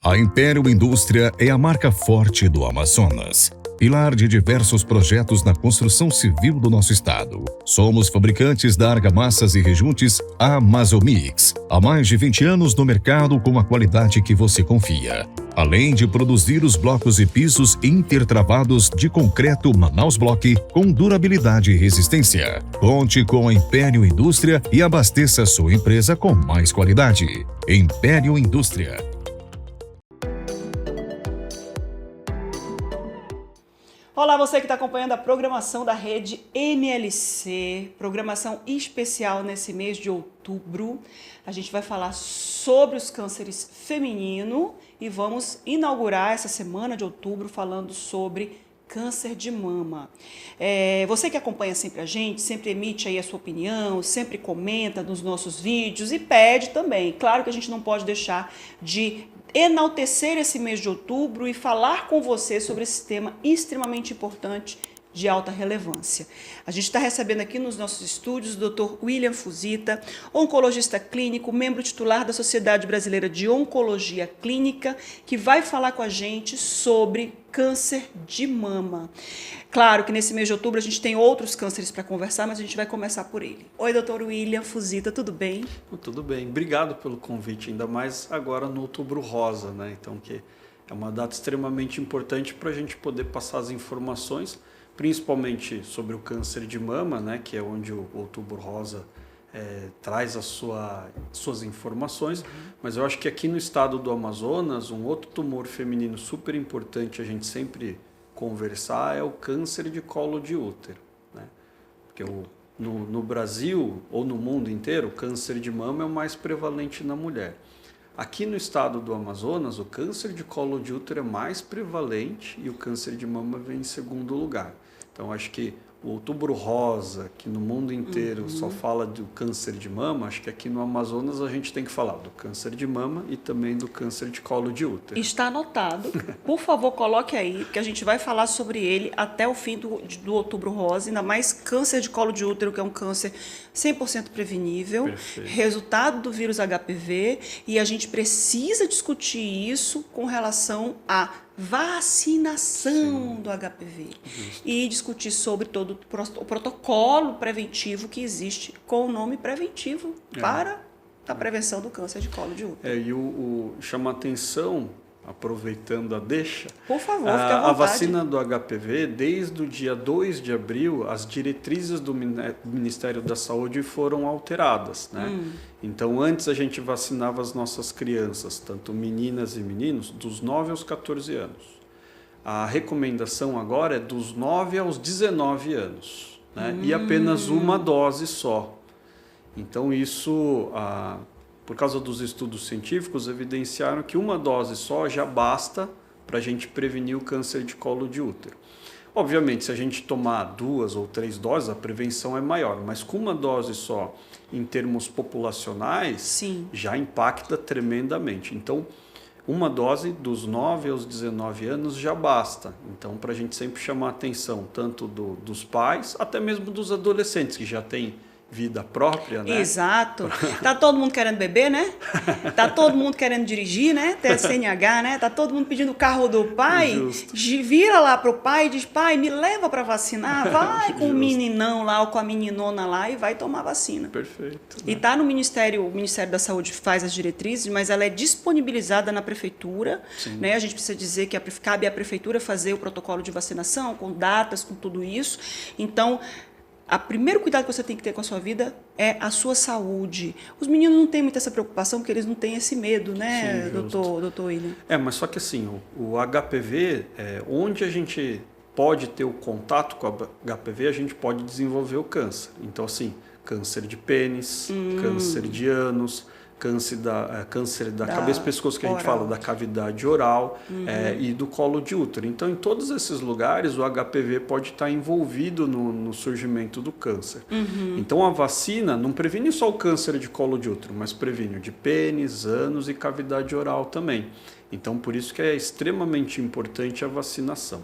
A Império Indústria é a marca forte do Amazonas, pilar de diversos projetos na construção civil do nosso estado. Somos fabricantes da argamassas e rejuntes Amazomix, há mais de 20 anos no mercado com a qualidade que você confia. Além de produzir os blocos e pisos intertravados de concreto Manaus Block com durabilidade e resistência. Conte com a Império Indústria e abasteça sua empresa com mais qualidade. Império Indústria. Olá, você que está acompanhando a programação da rede MLC, programação especial nesse mês de outubro. A gente vai falar sobre os cânceres femininos e vamos inaugurar essa semana de outubro falando sobre câncer de mama. Você que acompanha sempre a gente, sempre emite aí a sua opinião, sempre comenta nos nossos vídeos e pede também. Claro que a gente não pode deixar de enaltecer esse mês de outubro e falar com você sobre esse tema extremamente importante de alta relevância. A gente está recebendo aqui nos nossos estúdios o Dr. William Fuzita, oncologista clínico, membro titular da Sociedade Brasileira de Oncologia Clínica, que vai falar com a gente sobre câncer de mama. Claro que nesse mês de outubro a gente tem outros cânceres para conversar, mas a gente vai começar por ele. Oi, Dr. William Fuzita, tudo bem? Tudo bem. Obrigado pelo convite, ainda mais agora no Outubro Rosa, né? Então, que é uma data extremamente importante para a gente poder passar as informações, principalmente sobre o câncer de mama, né, que é onde o Outubro Rosa traz suas informações, mas eu acho que aqui no estado do Amazonas, um outro tumor feminino super importante a gente sempre conversar é o câncer de colo de útero, né? Porque no Brasil ou no mundo inteiro, o câncer de mama é o mais prevalente na mulher. Aqui no estado do Amazonas, o câncer de colo de útero é mais prevalente e o câncer de mama vem em segundo lugar. Então, acho que o Outubro Rosa, que no mundo inteiro só fala do câncer de mama, acho que aqui no Amazonas a gente tem que falar do câncer de mama e também do câncer de colo de útero. Está anotado. Por favor, coloque aí, porque a gente vai falar sobre ele até o fim do Outubro Rosa, ainda mais câncer de colo de útero, que é um câncer 100% prevenível, Perfeito. Resultado do vírus HPV, e a gente precisa discutir isso com relação à vacinação do HPV. Justo. E discutir sobre todo o protocolo preventivo que existe com o nome preventivo para a prevenção do câncer de colo de útero. E chama atenção, aproveitando a deixa, Por favor, fique à vontade. a vacina do HPV, desde o dia 2 de abril, as diretrizes do Ministério da Saúde foram alteradas, né? Então, antes a gente vacinava as nossas crianças, tanto meninas e meninos, dos 9 aos 14 anos. A recomendação agora é dos 9 aos 19 anos, né? E apenas uma dose só. Então, isso, por causa dos estudos científicos, evidenciaram que uma dose só já basta para a gente prevenir o câncer de colo de útero. Obviamente, se a gente tomar 2 ou 3 doses, a prevenção é maior, mas com uma dose só, em termos populacionais, Sim. já impacta tremendamente. Então, uma dose dos 9 aos 19 anos já basta. Então, para a gente sempre chamar a atenção, tanto dos pais, até mesmo dos adolescentes, que já têm vida própria, né? Exato. Tá todo mundo querendo beber, né? Tá todo mundo querendo dirigir, né? Ter CNH, né? Tá todo mundo pedindo o carro do pai. Justo. Vira lá pro pai e diz: pai, me leva para vacinar. Vai com o Justo. meninão lá ou com a meninona lá e vai tomar vacina. Perfeito. E está no Ministério, o Ministério da Saúde faz as diretrizes, mas ela é disponibilizada na prefeitura, né? A gente precisa dizer que cabe à prefeitura fazer o protocolo de vacinação, com datas, com tudo isso. Então, o primeiro cuidado que você tem que ter com a sua vida é a sua saúde. Os meninos não têm muito essa preocupação, porque eles não têm esse medo, né, Sim, doutor William? Mas só que assim, o HPV, onde a gente pode ter o contato com o HPV, a gente pode desenvolver o câncer. Então, assim, câncer de pênis, câncer de ânus, câncer da cabeça e pescoço, que a gente oral. fala da cavidade oral e do colo de útero. Então, em todos esses lugares, o HPV pode estar envolvido no surgimento do câncer. Então, a vacina não previne só o câncer de colo de útero, mas previne o de pênis, ânus e cavidade oral também. Então, por isso que é extremamente importante a vacinação.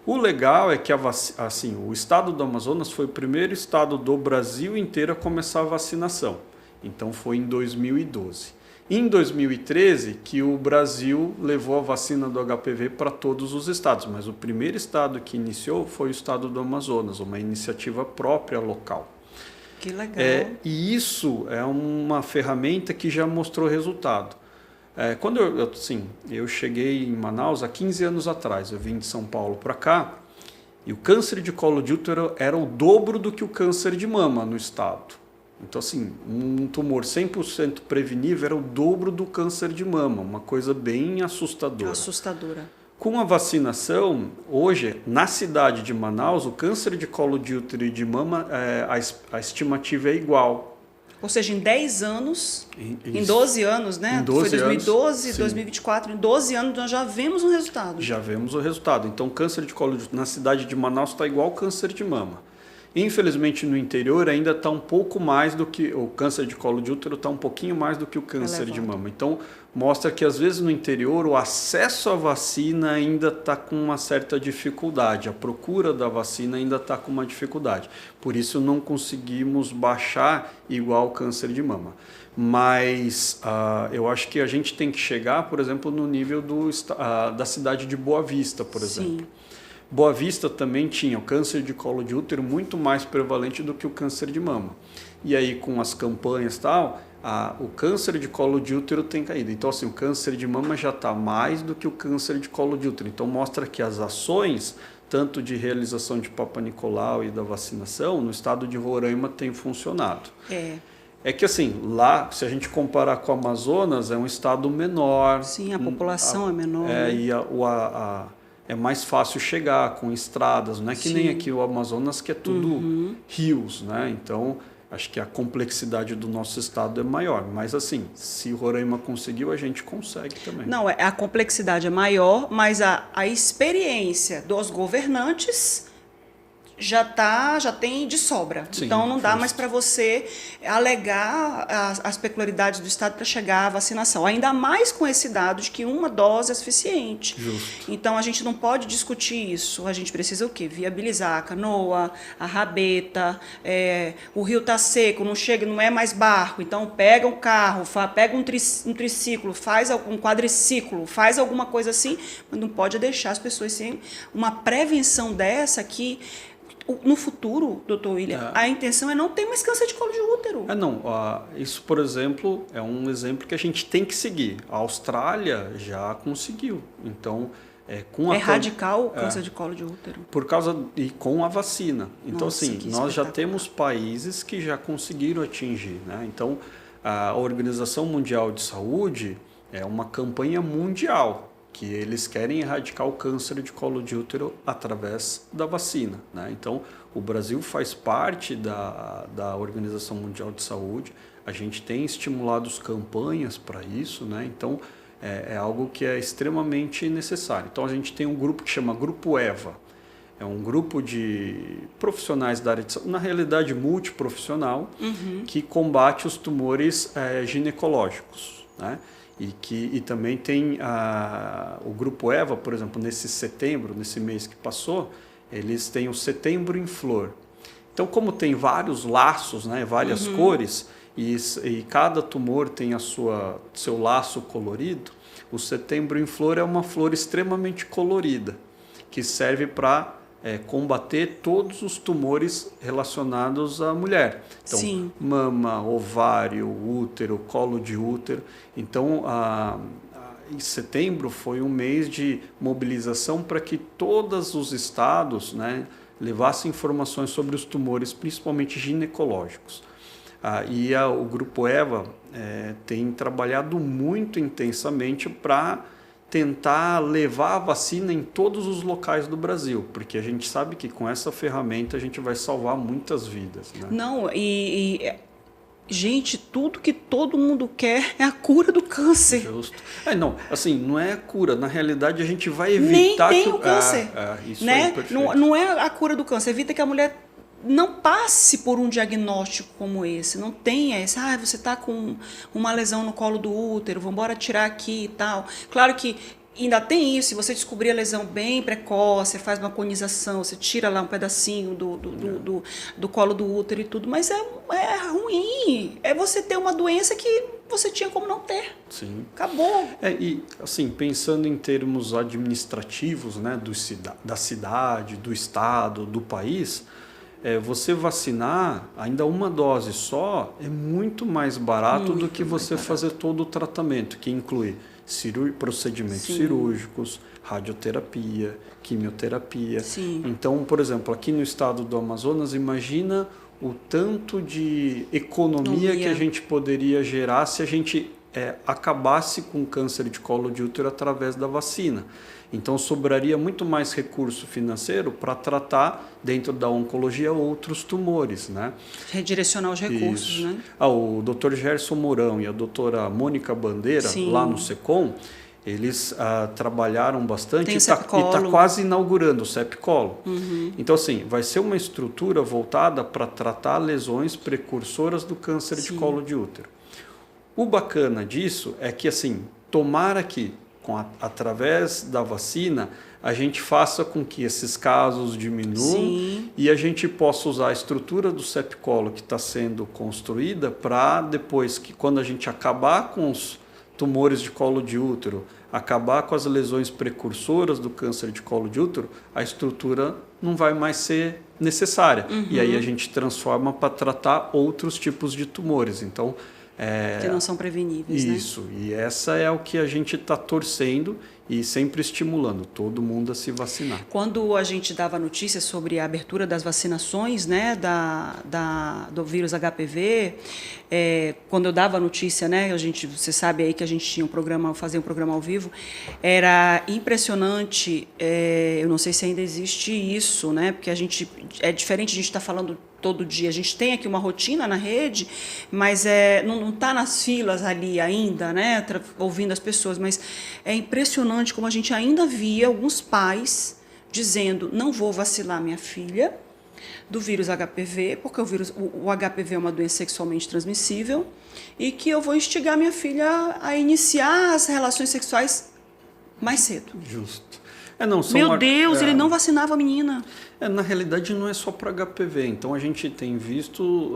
O legal é que o estado do Amazonas foi o primeiro estado do Brasil inteiro a começar a vacinação. Então foi em 2012. Em 2013, que o Brasil levou a vacina do HPV para todos os estados, mas o primeiro estado que iniciou foi o estado do Amazonas, uma iniciativa própria local. Que legal. E isso é uma ferramenta que já mostrou resultado. Quando eu cheguei em Manaus há 15 anos atrás, eu vim de São Paulo para cá, e o câncer de colo de útero era o dobro do que o câncer de mama no estado. Então, assim, um tumor 100% prevenível era o dobro do câncer de mama, uma coisa bem assustadora. Assustadora. Com a vacinação, hoje, na cidade de Manaus, o câncer de colo de útero e de mama, a estimativa é igual. Ou seja, em 10 anos, em 12 anos, né? Em 12 foi 2012, anos, 2024, em 12 anos nós já vemos um resultado. Já vemos o resultado. Então, o câncer de colo de útero na cidade de Manaus está igual ao câncer de mama. Infelizmente, no interior ainda está um pouco mais do que o câncer de colo de útero, está um pouquinho mais do que o câncer de mama. Então, mostra que às vezes no interior o acesso à vacina ainda está com uma certa dificuldade, a procura da vacina ainda está com uma dificuldade. Por isso não conseguimos baixar igual o câncer de mama. Mas eu acho que a gente tem que chegar, por exemplo, no nível da cidade de Boa Vista, por exemplo. Sim. Boa Vista também tinha o câncer de colo de útero muito mais prevalente do que o câncer de mama. E aí, com as campanhas e tal, o câncer de colo de útero tem caído. Então, assim, o câncer de mama já está mais do que o câncer de colo de útero. Então, mostra que as ações, tanto de realização de Papa Nicolau e da vacinação, no estado de Roraima tem funcionado. É que, assim, lá, se a gente comparar com o Amazonas, é um estado menor. Sim, a população é menor. E é mais fácil chegar com estradas, não é que nem aqui o Amazonas, que é tudo rios, né? Então, acho que a complexidade do nosso estado é maior. Mas, assim, se Roraima conseguiu, a gente consegue também. Não, a complexidade é maior, mas a experiência dos governantes já tem de sobra. Sim, então não dá mais para você alegar as peculiaridades do estado para chegar à vacinação. Ainda mais com esse dado de que uma dose é suficiente. Justo. Então a gente não pode discutir isso. A gente precisa o quê? Viabilizar a canoa, a rabeta, o rio está seco, não chega, não é mais barco. Então pega um carro, pega um triciclo, faz um quadriciclo, faz alguma coisa assim, mas não pode deixar as pessoas sem uma prevenção dessa que no futuro, doutor William, a intenção é não ter mais câncer de colo de útero. Isso, por exemplo, é um exemplo que a gente tem que seguir. A Austrália já conseguiu. Então, radical o câncer de colo de útero. E com a vacina. Então, Nossa, assim, nós já temos países que já conseguiram atingir, né? Então, a Organização Mundial de Saúde é uma campanha mundial que eles querem erradicar o câncer de colo de útero através da vacina, né? Então, o Brasil faz parte da Organização Mundial de Saúde, a gente tem estimulado campanhas para isso, né? Então, é algo que é extremamente necessário. Então, a gente tem um grupo que chama Grupo EVA, é um grupo de profissionais da área de saúde, na realidade multiprofissional, que combate os tumores ginecológicos, né? E também tem o Grupo EVA, por exemplo, nesse mês que passou, eles têm o Setembro em Flor. Então, como tem vários laços, né, várias cores, e cada tumor tem seu laço colorido, o Setembro em Flor é uma flor extremamente colorida, que serve para combater todos os tumores relacionados à mulher. Então, Sim. Mama, ovário, útero, colo de útero. Então, em setembro foi um mês de mobilização para que todos os estados, né, levassem informações sobre os tumores, principalmente ginecológicos. O Grupo EVA tem trabalhado muito intensamente para tentar levar a vacina em todos os locais do Brasil, porque a gente sabe que com essa ferramenta a gente vai salvar muitas vidas, né? Não, gente, tudo que todo mundo quer é a cura do câncer. Justo. Não é a cura. Na realidade, a gente vai evitar Nem tem o câncer. Isso né? aí, perfeito. Não é a cura do câncer, evita que a mulher não passe por um diagnóstico como esse, não tenha esse, você está com uma lesão no colo do útero, vamos embora tirar aqui e tal. Claro que ainda tem isso, se você descobrir a lesão bem precoce, você faz uma conização, você tira lá um pedacinho do colo do útero e tudo, mas é ruim. É você ter uma doença que você tinha como não ter. Sim. Acabou. E assim, pensando em termos administrativos, né, da cidade, do estado, do país, você vacinar ainda uma dose só é muito mais barato do que você fazer todo o tratamento, que inclui procedimentos cirúrgicos, radioterapia, quimioterapia. Sim. Então, por exemplo, aqui no estado do Amazonas, imagina o tanto de economia que a gente poderia gerar se a gente acabasse com o câncer de colo de útero através da vacina. Então, sobraria muito mais recurso financeiro para tratar, dentro da oncologia, outros tumores, né? Redirecionar os recursos, Isso. né? O Dr. Gerson Mourão e a doutora Mônica Bandeira, lá no SECOM, eles trabalharam bastante e está quase inaugurando o CEP-Colo. Então, assim, vai ser uma estrutura voltada para tratar lesões precursoras do câncer de colo de útero. O bacana disso é que, assim, tomara que, através da vacina, a gente faça com que esses casos diminuam e a gente possa usar a estrutura do CEP-Colo que está sendo construída para depois, que quando a gente acabar com os tumores de colo de útero, acabar com as lesões precursoras do câncer de colo de útero, a estrutura não vai mais ser necessária. E aí a gente transforma para tratar outros tipos de tumores. Então, que não são preveníveis, isso, né? E essa é o que a gente está torcendo e sempre estimulando todo mundo a se vacinar. Quando a gente dava notícias sobre a abertura das vacinações, né, do vírus HPV, quando eu dava a notícia, né, você sabe aí que a gente tinha fazia um programa ao vivo, era impressionante, eu não sei se ainda existe isso, né, porque é diferente a gente estar falando todo dia. A gente tem aqui uma rotina na rede, mas não está nas filas ali ainda, né, ouvindo as pessoas, mas é impressionante como a gente ainda via alguns pais dizendo: não vou vacilar minha filha do vírus HPV, porque o HPV é uma doença sexualmente transmissível, e que eu vou instigar minha filha a iniciar as relações sexuais mais cedo. Justo. Meu Deus, ele não vacinava a menina. Na realidade, não é só para HPV. Então, a gente tem visto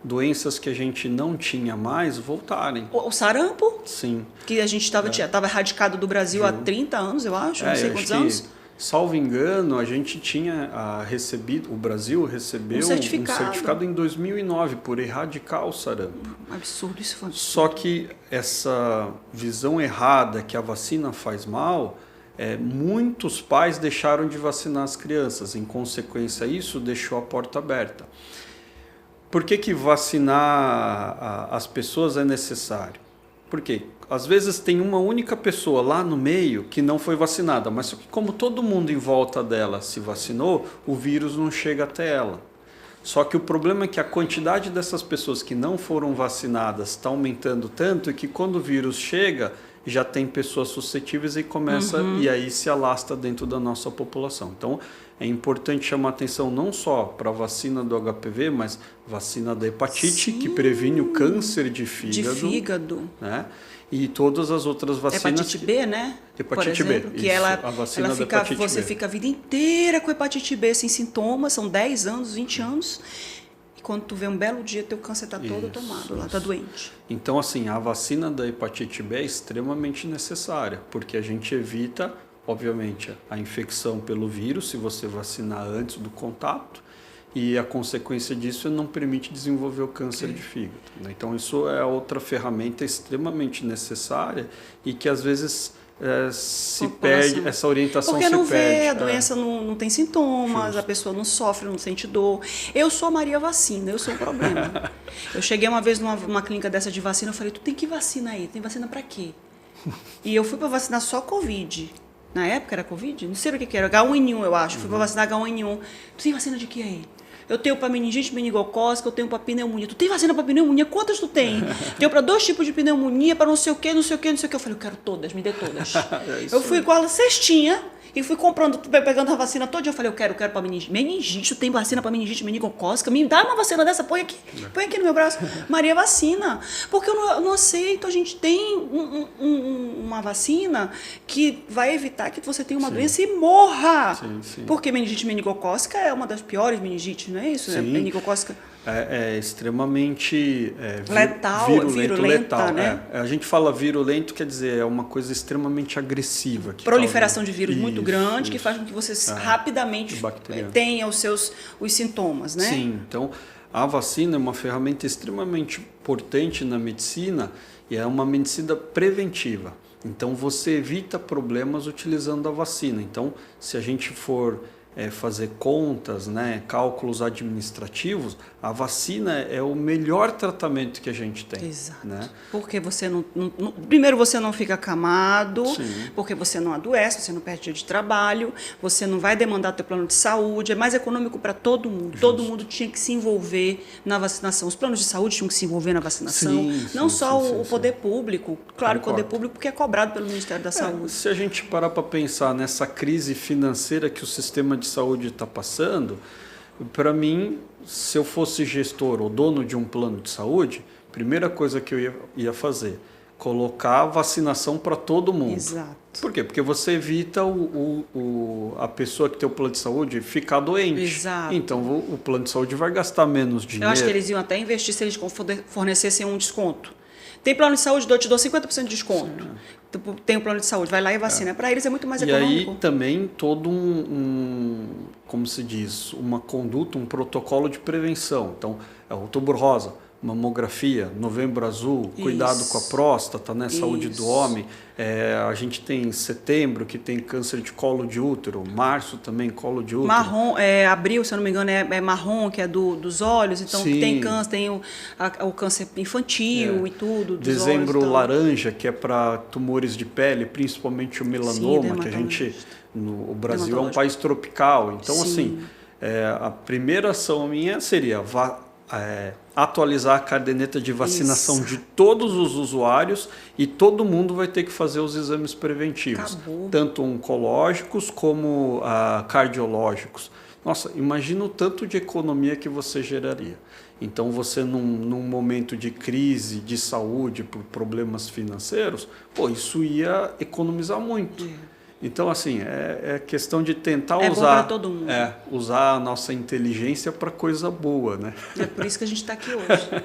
doenças que a gente não tinha mais voltarem. O sarampo? Sim. Que a gente estava erradicado do Brasil há 30 anos, eu acho, não sei quantos anos. Salvo engano, a gente tinha recebido, o Brasil recebeu um certificado em 2009 por erradicar o sarampo. Absurdo, isso foi absurdo. Só que essa visão errada que a vacina faz mal, muitos pais deixaram de vacinar as crianças. Em consequência, isso deixou a porta aberta. Por que vacinar as pessoas é necessário? Porque às vezes tem uma única pessoa lá no meio que não foi vacinada, mas como todo mundo em volta dela se vacinou, o vírus não chega até ela. Só que o problema é que a quantidade dessas pessoas que não foram vacinadas está aumentando tanto que quando o vírus chega, já tem pessoas suscetíveis e começa e aí se alastra dentro da nossa população. Então, é importante chamar atenção não só para a vacina do HPV, mas vacina da hepatite, que previne o câncer de fígado. Né? E todas as outras vacinas. Hepatite B, né? Hepatite Por exemplo, B. Que isso, a vacina da hepatite você B. fica a vida inteira com hepatite B sem sintomas, são 10 anos, 20 anos. E quando tu vê um belo dia, teu câncer está todo tomado, lá está doente. Então, assim, a vacina da hepatite B é extremamente necessária, porque a gente evita, obviamente, a infecção pelo vírus, se você vacinar antes do contato, e a consequência disso não permite desenvolver o câncer de fígado. Né? Então, isso é outra ferramenta extremamente necessária e que, às vezes, se perde, essa orientação se perde. Porque não vê, a doença não tem sintomas, a pessoa não sofre, não sente dor. Eu sou a Maria Vacina, eu sou o problema. Eu cheguei uma vez numa clínica dessa de vacina, eu falei: tu tem que vacina aí? Tem vacina pra quê? E eu fui para vacinar só Covid. Na época era Covid? Não sei o que era. H1N1, eu acho. Fui para vacinar H1N1. Tu tem vacina de quê aí? Eu tenho para meningite meningocócica, eu tenho para pneumonia. Tu tem vacina para pneumonia? Quantas tu tem? Tenho para 2 tipos de pneumonia, para não sei o quê, não sei o quê, não sei o quê. Eu falei, eu quero todas, me dê todas. Eu fui com a cestinha e fui comprando, pegando a vacina todo dia. Eu falei, eu quero para meningite. Meningite, tu tem vacina para meningite meningocócica? Me dá uma vacina dessa, põe aqui no meu braço. Maria, vacina. Porque eu não aceito, a gente tem uma vacina que vai evitar que você tenha uma doença e morra. Sim. Porque meningite meningocócica é uma das piores meningites, não é isso? Sim. Meningocócica É extremamente virulenta, letal. né? A gente fala virulento, quer dizer, é uma coisa extremamente agressiva. Proliferação de vírus muito grande, que faz com que você rapidamente tenha os sintomas, né? Sim, então a vacina é uma ferramenta extremamente importante na medicina e é uma medicina preventiva. Então você evita problemas utilizando a vacina. Então, se a gente for fazer contas, né, cálculos administrativos, a vacina é o melhor tratamento que a gente tem. Exato. Né? Porque você primeiro você não fica acamado, Sim. porque você não adoece, você não perde dia de trabalho, você não vai demandar teu plano de saúde, é mais econômico para todo mundo. Justo. Todo mundo tinha que se envolver na vacinação. Os planos de saúde tinham que se envolver na vacinação, não só o poder público, claro, o poder público porque é cobrado pelo Ministério da Saúde. Se a gente parar para pensar nessa crise financeira que o sistema de saúde está passando, para mim, se eu fosse gestor ou dono de um plano de saúde, a primeira coisa que eu ia fazer, colocar a vacinação para todo mundo. Exato. Por quê? Porque você evita a pessoa que tem o plano de saúde ficar doente. Exato. Então o plano de saúde vai gastar menos dinheiro. Eu acho que eles iam até investir se eles fornecessem um desconto. Tem plano de saúde, eu te dou 50% de desconto. Sim. Tem um plano de saúde, vai lá e vacina. Para eles é muito mais econômico. E aí também todo como se diz, uma conduta, um protocolo de prevenção. Então, é o Outubro Rosa, mamografia, Novembro Azul, cuidado com a próstata, né? Saúde do homem. A gente tem setembro, que tem câncer de colo de útero, março também, colo de útero. Marrom, abril, se eu não me engano, é marrom, que é dos olhos, então tem câncer, tem o câncer infantil e tudo. Dezembro, olhos, laranja, que é para tumores de pele, principalmente o melanoma, que a gente, o Brasil é um país tropical. Então, assim, a primeira ação minha seria atualizar a caderneta de vacinação de todos os usuários e todo mundo vai ter que fazer os exames preventivos, tanto oncológicos como cardiológicos. Nossa, imagina o tanto de economia que você geraria. Então você num momento de crise de saúde por problemas financeiros, isso ia economizar muito. Então, assim, é questão de tentar usar a nossa inteligência para coisa boa, né? É por isso que a gente está aqui hoje.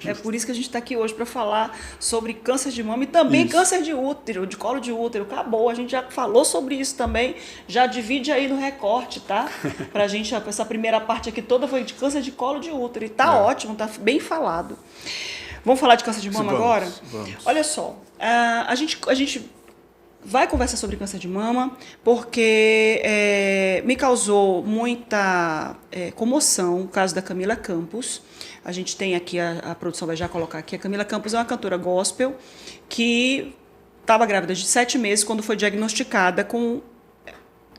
É por isso que a gente está aqui hoje para falar sobre câncer de mama e também câncer de útero, de colo de útero. Acabou, a gente já falou sobre isso também. Já divide aí no recorte, tá? Pra gente, essa primeira parte aqui toda foi de câncer de colo de útero. E tá ótimo, tá bem falado. Vamos falar de câncer de mama agora? Vamos. Olha só, a gente vai conversar sobre câncer de mama porque me causou muita comoção o caso da Camila Campos. A gente tem aqui, a produção vai já colocar aqui, a Camila Campos é uma cantora gospel que estava grávida de 7 meses quando foi diagnosticada com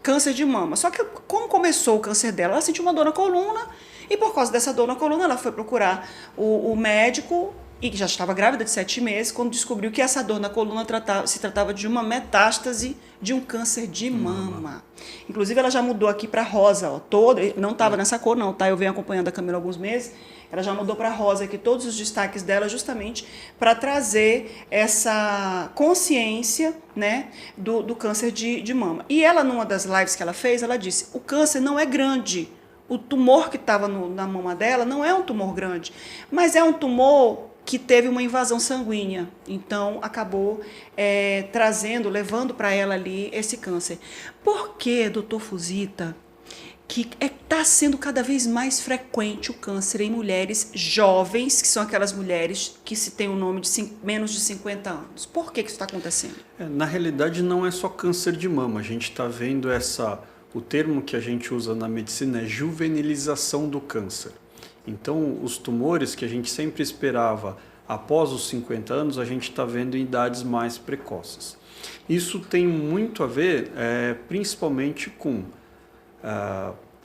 câncer de mama. Só que como começou o câncer dela, ela sentiu uma dor na coluna e por causa dessa dor na coluna ela foi procurar o médico e que já estava grávida de 7 meses, quando descobriu que essa dor na coluna se tratava de uma metástase de um câncer de mama. Inclusive, ela já mudou aqui para rosa, não estava nessa cor não, tá? Eu venho acompanhando a Camila há alguns meses, ela já mudou para rosa aqui, todos os destaques dela, justamente para trazer essa consciência, né, do câncer de mama. E ela, numa das lives que ela fez, ela disse, o câncer não é grande, o tumor que estava na mama dela não é um tumor grande, mas é um tumor que teve uma invasão sanguínea, então acabou levando para ela ali esse câncer. Por que, doutor Fuzita, que está sendo cada vez mais frequente o câncer em mulheres jovens, que são aquelas mulheres que se tem o nome de menos de 50 anos? Por que isso está acontecendo? Na realidade, não é só câncer de mama, a gente está vendo o termo que a gente usa na medicina é juvenilização do câncer. Então, os tumores que a gente sempre esperava após os 50 anos, a gente está vendo em idades mais precoces. Isso tem muito a ver, principalmente com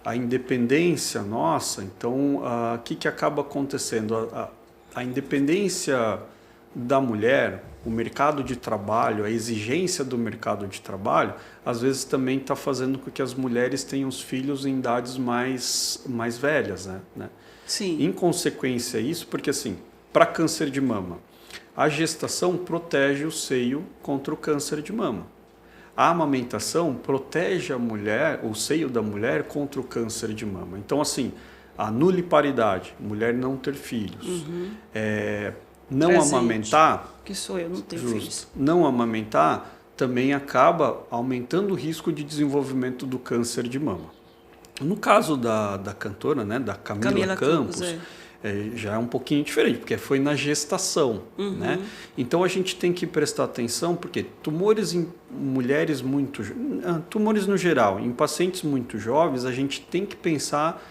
a independência nossa, então o que acaba acontecendo? A independência da mulher, o mercado de trabalho, a exigência do mercado de trabalho, às vezes também está fazendo com que as mulheres tenham os filhos em idades mais velhas, né? Sim. Em consequência isso, porque assim, para câncer de mama, a gestação protege o seio contra o câncer de mama. A amamentação protege a mulher, o seio da mulher contra o câncer de mama. Então assim, a nuliparidade, mulher não ter filhos, não Presente. Amamentar, Que sou eu, não tenho filhos. não amamentar também acaba aumentando o risco de desenvolvimento do câncer de mama. No caso da cantora, né, da Camila Campos, já é um pouquinho diferente, porque foi na gestação. Né? Então a gente tem que prestar atenção, porque tumores em mulheres tumores no geral, em pacientes muito jovens, a gente tem que pensar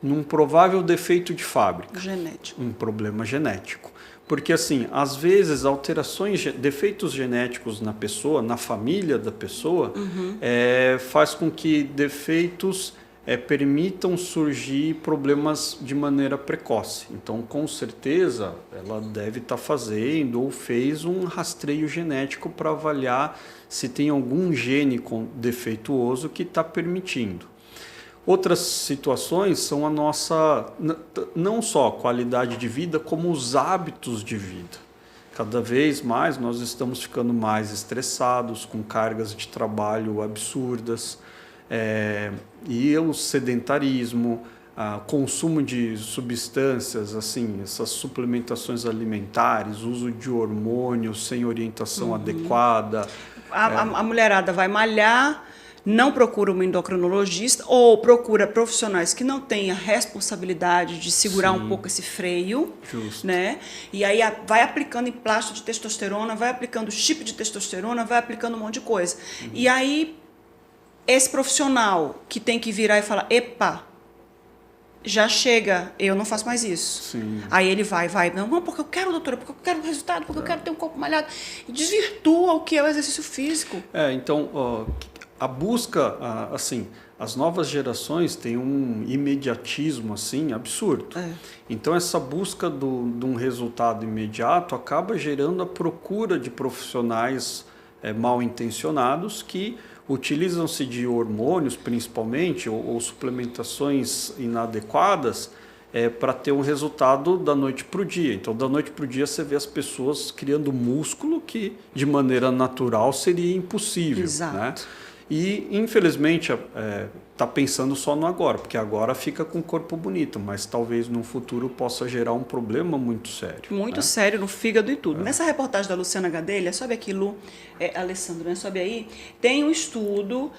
num provável defeito de fábrica. Genético. Um problema genético. Porque, assim, às vezes, defeitos genéticos na pessoa, na família da pessoa, faz com que defeitos permitam surgir problemas de maneira precoce. Então, com certeza, ela deve estar fazendo ou fez um rastreio genético para avaliar se tem algum gene defeituoso que está permitindo. Outras situações são a nossa, não só qualidade de vida, como os hábitos de vida. Cada vez mais nós estamos ficando mais estressados, com cargas de trabalho absurdas, e o sedentarismo, consumo de substâncias, assim, essas suplementações alimentares, uso de hormônios sem orientação adequada. A mulherada vai malhar, não procura um endocrinologista ou procura profissionais que não tenham responsabilidade de segurar um pouco esse freio. Justo. Né? E aí vai aplicando emplasto de testosterona, vai aplicando chip de testosterona, vai aplicando um monte de coisa. E aí esse profissional que tem que virar e falar, epa, já chega, eu não faço mais isso. Sim. Aí ele vai, não, porque eu quero, doutora, porque eu quero resultado, porque eu quero ter um corpo malhado. E desvirtua o que é o exercício físico. Então, a busca, assim, as novas gerações têm um imediatismo, assim, absurdo. Então, essa busca de um resultado imediato acaba gerando a procura de profissionais mal intencionados que utilizam-se de hormônios, principalmente, ou suplementações inadequadas, para ter um resultado da noite para o dia. Então, da noite para o dia, você vê as pessoas criando músculo que, de maneira natural, seria impossível. Exato. Né? E, infelizmente, está pensando só no agora, porque agora fica com o corpo bonito, mas talvez no futuro possa gerar um problema muito sério. Muito né? sério, no fígado e tudo. Nessa reportagem da Luciana Gadelha, sobe aqui, Lu, Alessandro, né? Sobe aí, tem um estudo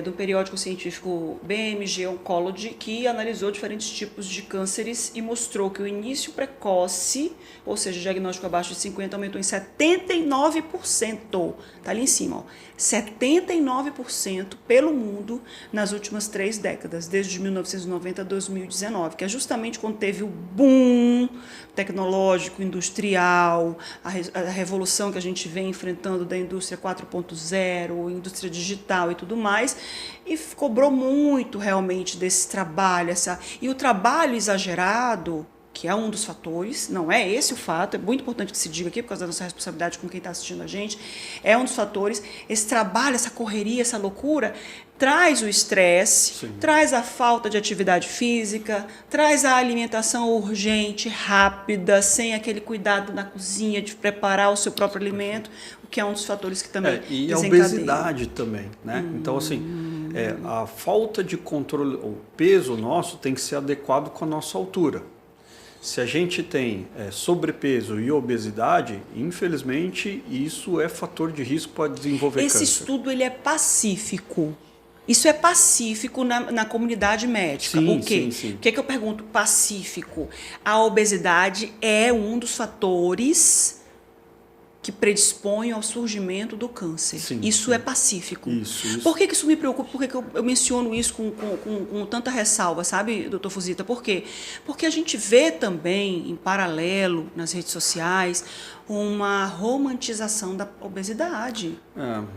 do periódico científico BMG Oncology que analisou diferentes tipos de cânceres e mostrou que o início precoce, ou seja, diagnóstico abaixo de 50, aumentou em 79%. Está ali em cima, ó. 79% pelo mundo nas últimas 3 décadas, desde 1990 a 2019, que é justamente quando teve o boom tecnológico, industrial, a revolução que a gente vem enfrentando da indústria 4.0, indústria digital e tudo mais, e cobrou muito realmente desse trabalho, e o trabalho exagerado, que é um dos fatores, não é esse o fato, é muito importante que se diga aqui, por causa da nossa responsabilidade com quem está assistindo a gente, é um dos fatores, esse trabalho, essa correria, essa loucura, traz o estresse, traz a falta de atividade física, traz a alimentação urgente, rápida, sem aquele cuidado na cozinha de preparar o seu próprio alimento, o que é um dos fatores que também e a obesidade também, né? Então, assim, a falta de controle, o peso nosso tem que ser adequado com a nossa altura. Se a gente tem sobrepeso e obesidade, infelizmente, isso é fator de risco para desenvolver câncer. Esse estudo ele é pacífico. Isso é pacífico na comunidade médica. Sim, o quê? sim. O que eu pergunto? Pacífico. A obesidade é um dos fatores que predispõem ao surgimento do câncer. Isso é pacífico. Isso. Por que isso me preocupa? Por que eu menciono isso com tanta ressalva, sabe, doutor Fuzita? Por quê? Porque a gente vê também, em paralelo, nas redes sociais, uma romantização da obesidade.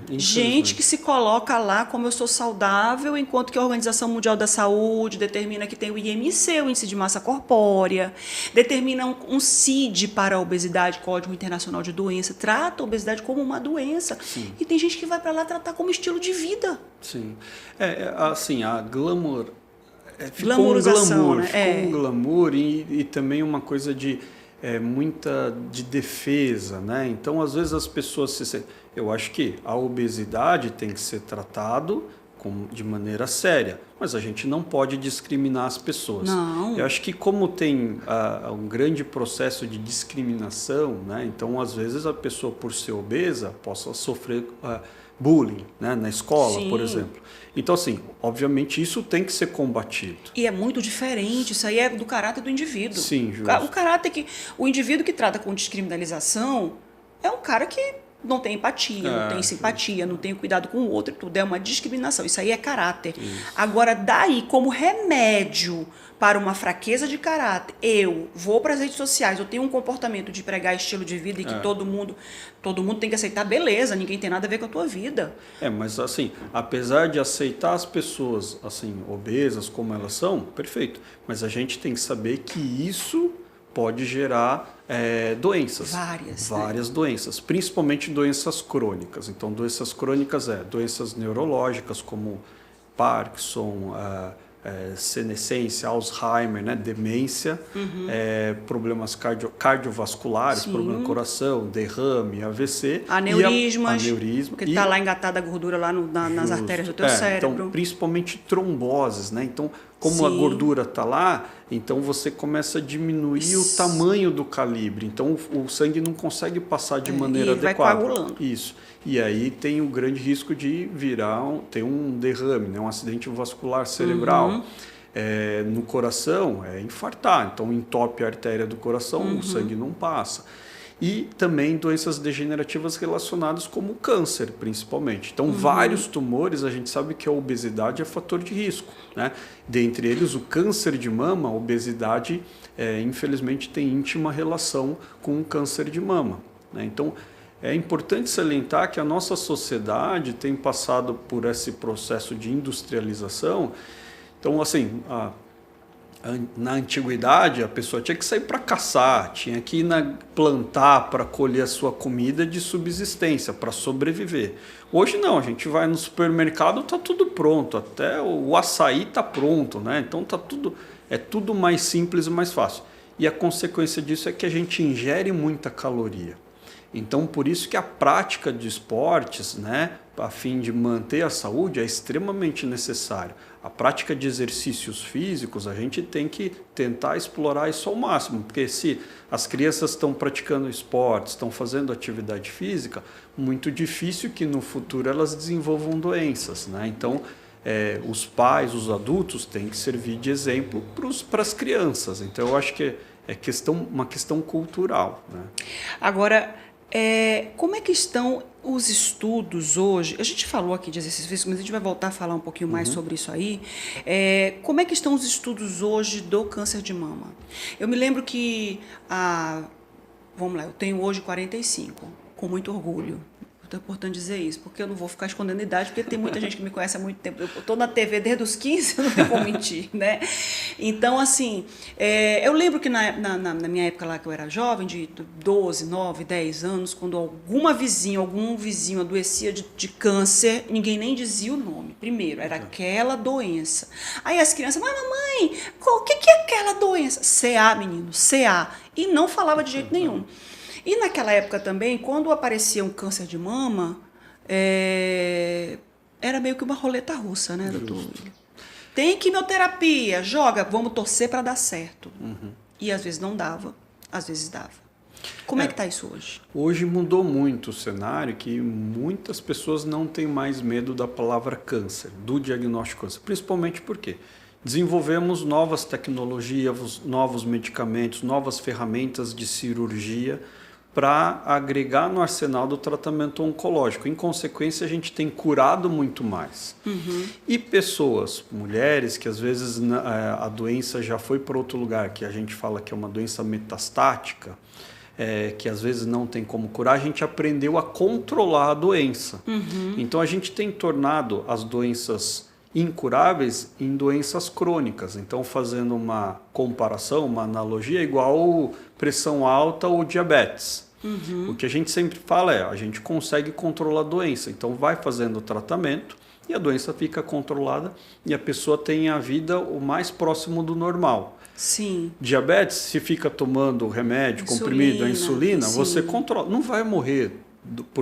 Infelizmente. Gente que se coloca lá como eu sou saudável, enquanto que a Organização Mundial da Saúde determina que tem o IMC, o Índice de Massa Corpórea, determina um CID para a obesidade, Código Internacional de Doença, trata a obesidade como uma doença. Sim. E tem gente que vai para lá tratar como estilo de vida. Sim. Assim, a glamour... Ficou Glamourização, né? Ficou um glamour e também uma coisa de muita de defesa, né? Então, às vezes as pessoas eu acho que a obesidade tem que ser tratado de maneira séria, mas a gente não pode discriminar as pessoas. Não. Eu acho que como tem um grande processo de discriminação, né? Então, às vezes a pessoa, por ser obesa, possa sofrer bullying, né? Na escola, Sim. por exemplo. Então, assim, obviamente isso tem que ser combatido. E é muito diferente, isso aí é do caráter do indivíduo. Sim, justo. O indivíduo que trata com descriminalização é um cara que não tem empatia, não tem simpatia, não tem cuidado com o outro, tudo é uma discriminação. Isso aí é caráter. Isso. Agora, daí, como remédio para uma fraqueza de caráter, eu vou para as redes sociais, eu tenho um comportamento de pregar estilo de vida e que todo mundo tem que aceitar, beleza, ninguém tem nada a ver com a tua vida. Mas assim, apesar de aceitar as pessoas assim obesas como elas são, perfeito. Mas a gente tem que saber que isso pode gerar doenças. Várias doenças, principalmente doenças crônicas. Então, doenças crônicas doenças neurológicas como Parkinson, senescência, Alzheimer, né, demência, problemas cardiovasculares, problema do coração, derrame, AVC. Aneurismas, aneurisma, porque está lá engatada a gordura lá nas artérias do teu cérebro. Então, principalmente tromboses, né? Então, como a gordura está lá, então você começa a diminuir o tamanho do calibre. Então, o sangue não consegue passar de maneira adequada. Vai coagulando. Isso. E aí tem o grande risco de ter um derrame, né? Um acidente vascular cerebral. No coração, infartar. Então, entope a artéria do coração, o sangue não passa. E também doenças degenerativas relacionadas como o câncer, principalmente. Então, vários tumores, a gente sabe que a obesidade é fator de risco, né? Dentre eles, o câncer de mama, a obesidade, infelizmente, tem íntima relação com o câncer de mama, né? Então, é importante salientar que a nossa sociedade tem passado por esse processo de industrialização. Então, assim, na antiguidade, a pessoa tinha que sair para caçar, tinha que ir plantar para colher a sua comida de subsistência, para sobreviver. Hoje não, a gente vai no supermercado, está tudo pronto, até o açaí está pronto, né? Então é tudo mais simples e mais fácil. E a consequência disso é que a gente ingere muita caloria. Então, por isso que a prática de esportes, né, a fim de manter a saúde, é extremamente necessário. A prática de exercícios físicos, a gente tem que tentar explorar isso ao máximo, porque se as crianças estão praticando esportes, estão fazendo atividade física, muito difícil que no futuro elas desenvolvam doenças, né? Então, os pais, os adultos têm que servir de exemplo para as crianças. Então, eu acho que é uma questão cultural, né? Agora, como é que estão os estudos hoje? A gente falou aqui de exercício físico, mas a gente vai voltar a falar um pouquinho mais sobre isso aí. Como é que estão os estudos hoje do câncer de mama? Eu me lembro que, vamos lá, eu tenho hoje 45, com muito orgulho. É importante dizer isso, porque eu não vou ficar escondendo a idade, porque tem muita gente que me conhece há muito tempo. Eu estou na TV desde os 15, eu não tenho como mentir, né? Então, assim, eu lembro que na minha época lá, que eu era jovem, de 12, 9, 10 anos, quando algum vizinho adoecia de câncer, ninguém nem dizia o nome. Primeiro, era aquela doença. Aí as crianças, mas mamãe, o que é aquela doença? CA, menino, CA. E não falava de jeito nenhum. E naquela época também, quando aparecia um câncer de mama, era meio que uma roleta russa, né, doutor? Tem quimioterapia, joga, vamos torcer para dar certo. E às vezes não dava, às vezes dava. Como é que está isso hoje? Hoje mudou muito o cenário, que muitas pessoas não têm mais medo da palavra câncer, do diagnóstico câncer, principalmente porque desenvolvemos novas tecnologias, novos medicamentos, novas ferramentas de cirurgia para agregar no arsenal do tratamento oncológico. Em consequência, a gente tem curado muito mais. E pessoas, mulheres, que às vezes a doença já foi para outro lugar, que a gente fala que é uma doença metastática, que às vezes não tem como curar, a gente aprendeu a controlar a doença. Então a gente tem tornado as doenças incuráveis em doenças crônicas. Então, fazendo uma comparação, uma analogia, igual pressão alta ou diabetes. O que a gente sempre fala a gente consegue controlar a doença. Então, vai fazendo o tratamento e a doença fica controlada e a pessoa tem a vida o mais próximo do normal. Sim. Diabetes, se fica tomando remédio, comprimido, a insulina, você controla. Não vai morrer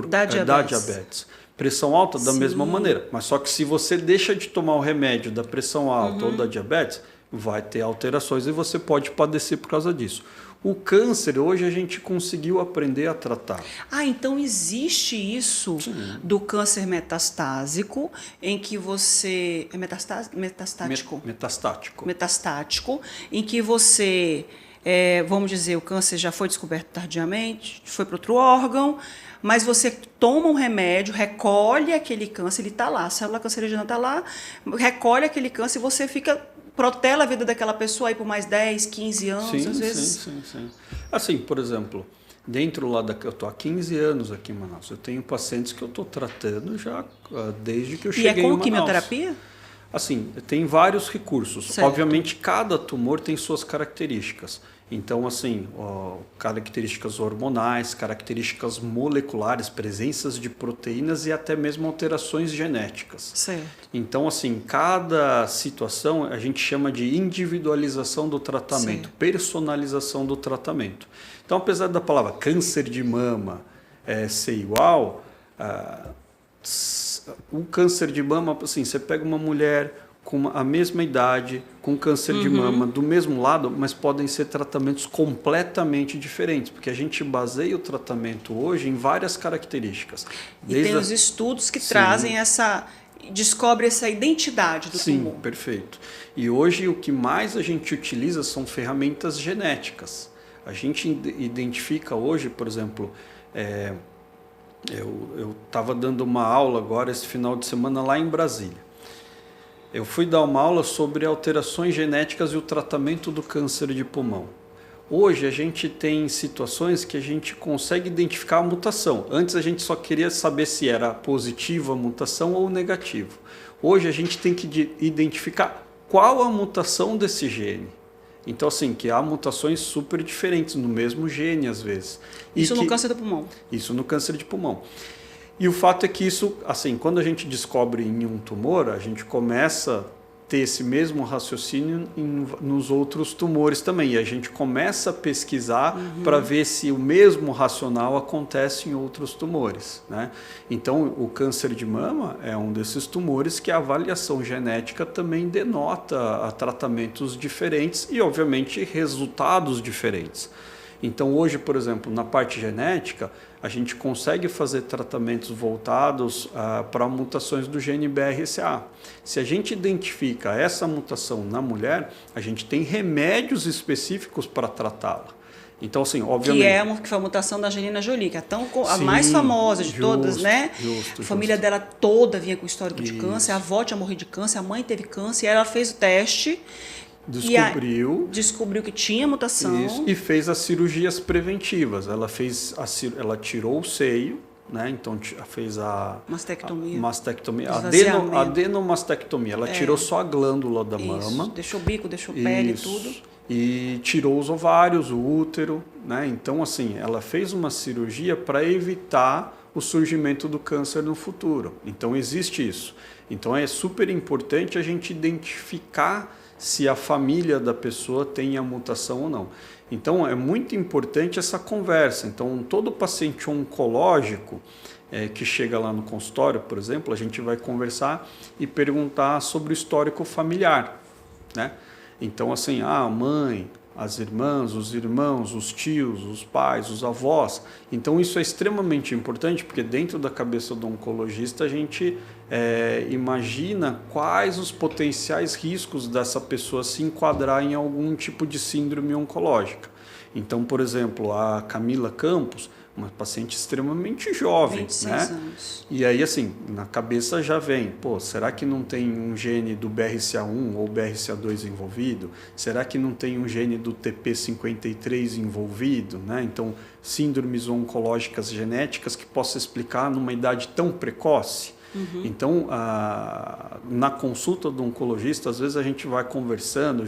da diabetes. Pressão alta da mesma maneira. Mas só que se você deixa de tomar o remédio da pressão alta ou da diabetes, vai ter alterações e você pode padecer por causa disso. O câncer, hoje a gente conseguiu aprender a tratar. Então existe isso do câncer metastásico, em que você... É metastático? Metastático, em que você, vamos dizer, o câncer já foi descoberto tardiamente, foi para outro órgão, mas você toma um remédio, recolhe aquele câncer, ele está lá, a célula cancerígena está lá, recolhe aquele câncer e você protela a vida daquela pessoa aí por mais 10, 15 anos, às vezes. Sim. Assim, por exemplo, dentro lá eu estou há 15 anos aqui em Manaus. Eu tenho pacientes que eu estou tratando já desde que eu cheguei em Manaus. E com quimioterapia? Assim, tem vários recursos. Certo. Obviamente, cada tumor tem suas características. Então, assim, características hormonais, características moleculares, presenças de proteínas e até mesmo alterações genéticas. Certo. Então, assim, cada situação a gente chama de individualização do tratamento, personalização do tratamento. Então, apesar da palavra câncer de mama ser igual, o câncer de mama, assim, você pega uma mulher com a mesma idade, com câncer de mama do mesmo lado, mas podem ser tratamentos completamente diferentes, porque a gente baseia o tratamento hoje em várias características. E tem os estudos que trazem descobre essa identidade do tumor. Sim, perfeito. E hoje o que mais a gente utiliza são ferramentas genéticas. A gente identifica hoje, por exemplo, eu estava dando uma aula agora esse final de semana lá em Brasília. Eu fui dar uma aula sobre alterações genéticas e o tratamento do câncer de pulmão. Hoje a gente tem situações que a gente consegue identificar a mutação. Antes a gente só queria saber se era positiva a mutação ou negativa. Hoje a gente tem que identificar qual a mutação desse gene. Então, assim, que há mutações super diferentes no mesmo gene, às vezes. Isso no câncer do pulmão? Isso no câncer de pulmão. E o fato é que isso, assim, quando a gente descobre em um tumor, a gente começa a ter esse mesmo raciocínio nos outros tumores também. E a gente começa a pesquisar para ver se o mesmo racional acontece em outros tumores, né? Então, o câncer de mama é um desses tumores que a avaliação genética também denota tratamentos diferentes e, obviamente, resultados diferentes. Então, hoje, por exemplo, na parte genética, a gente consegue fazer tratamentos voltados para mutações do gene BRCA. Se a gente identifica essa mutação na mulher, a gente tem remédios específicos para tratá-la. Então, assim, obviamente... Que foi a mutação da Angelina Jolie, que é a mais famosa de todas, né? A família dela toda vinha com histórico de câncer, a avó tinha morrido de câncer, a mãe teve câncer, e ela fez o teste... Descobriu que tinha mutação. Isso, e fez as cirurgias preventivas. Ela tirou o seio, né? Então fez a mastectomia, adenomastectomia. Ela tirou só a glândula da mama. Deixou o bico, deixou pele e tudo. E tirou os ovários, o útero, né? Então, assim, ela fez uma cirurgia para evitar o surgimento do câncer no futuro. Então, existe isso. Então, é super importante a gente identificar se a família da pessoa tem a mutação ou não. Então, é muito importante essa conversa. Então, todo paciente oncológico que chega lá no consultório, por exemplo, a gente vai conversar e perguntar sobre o histórico familiar, né? Então, assim, a mãe, as irmãs, os irmãos, os tios, os pais, os avós. Então, isso é extremamente importante, porque dentro da cabeça do oncologista a gente imagina quais os potenciais riscos dessa pessoa se enquadrar em algum tipo de síndrome oncológica. Então, por exemplo, a Camila Campos uma paciente extremamente jovem, 26 né? anos. E aí, assim, na cabeça já vem, pô, será que não tem um gene do BRCA1 ou BRCA2 envolvido? Será que não tem um gene do TP53 envolvido, né? Então, síndromes oncológicas genéticas que possa explicar numa idade tão precoce? Então, na consulta do oncologista, às vezes a gente vai conversando,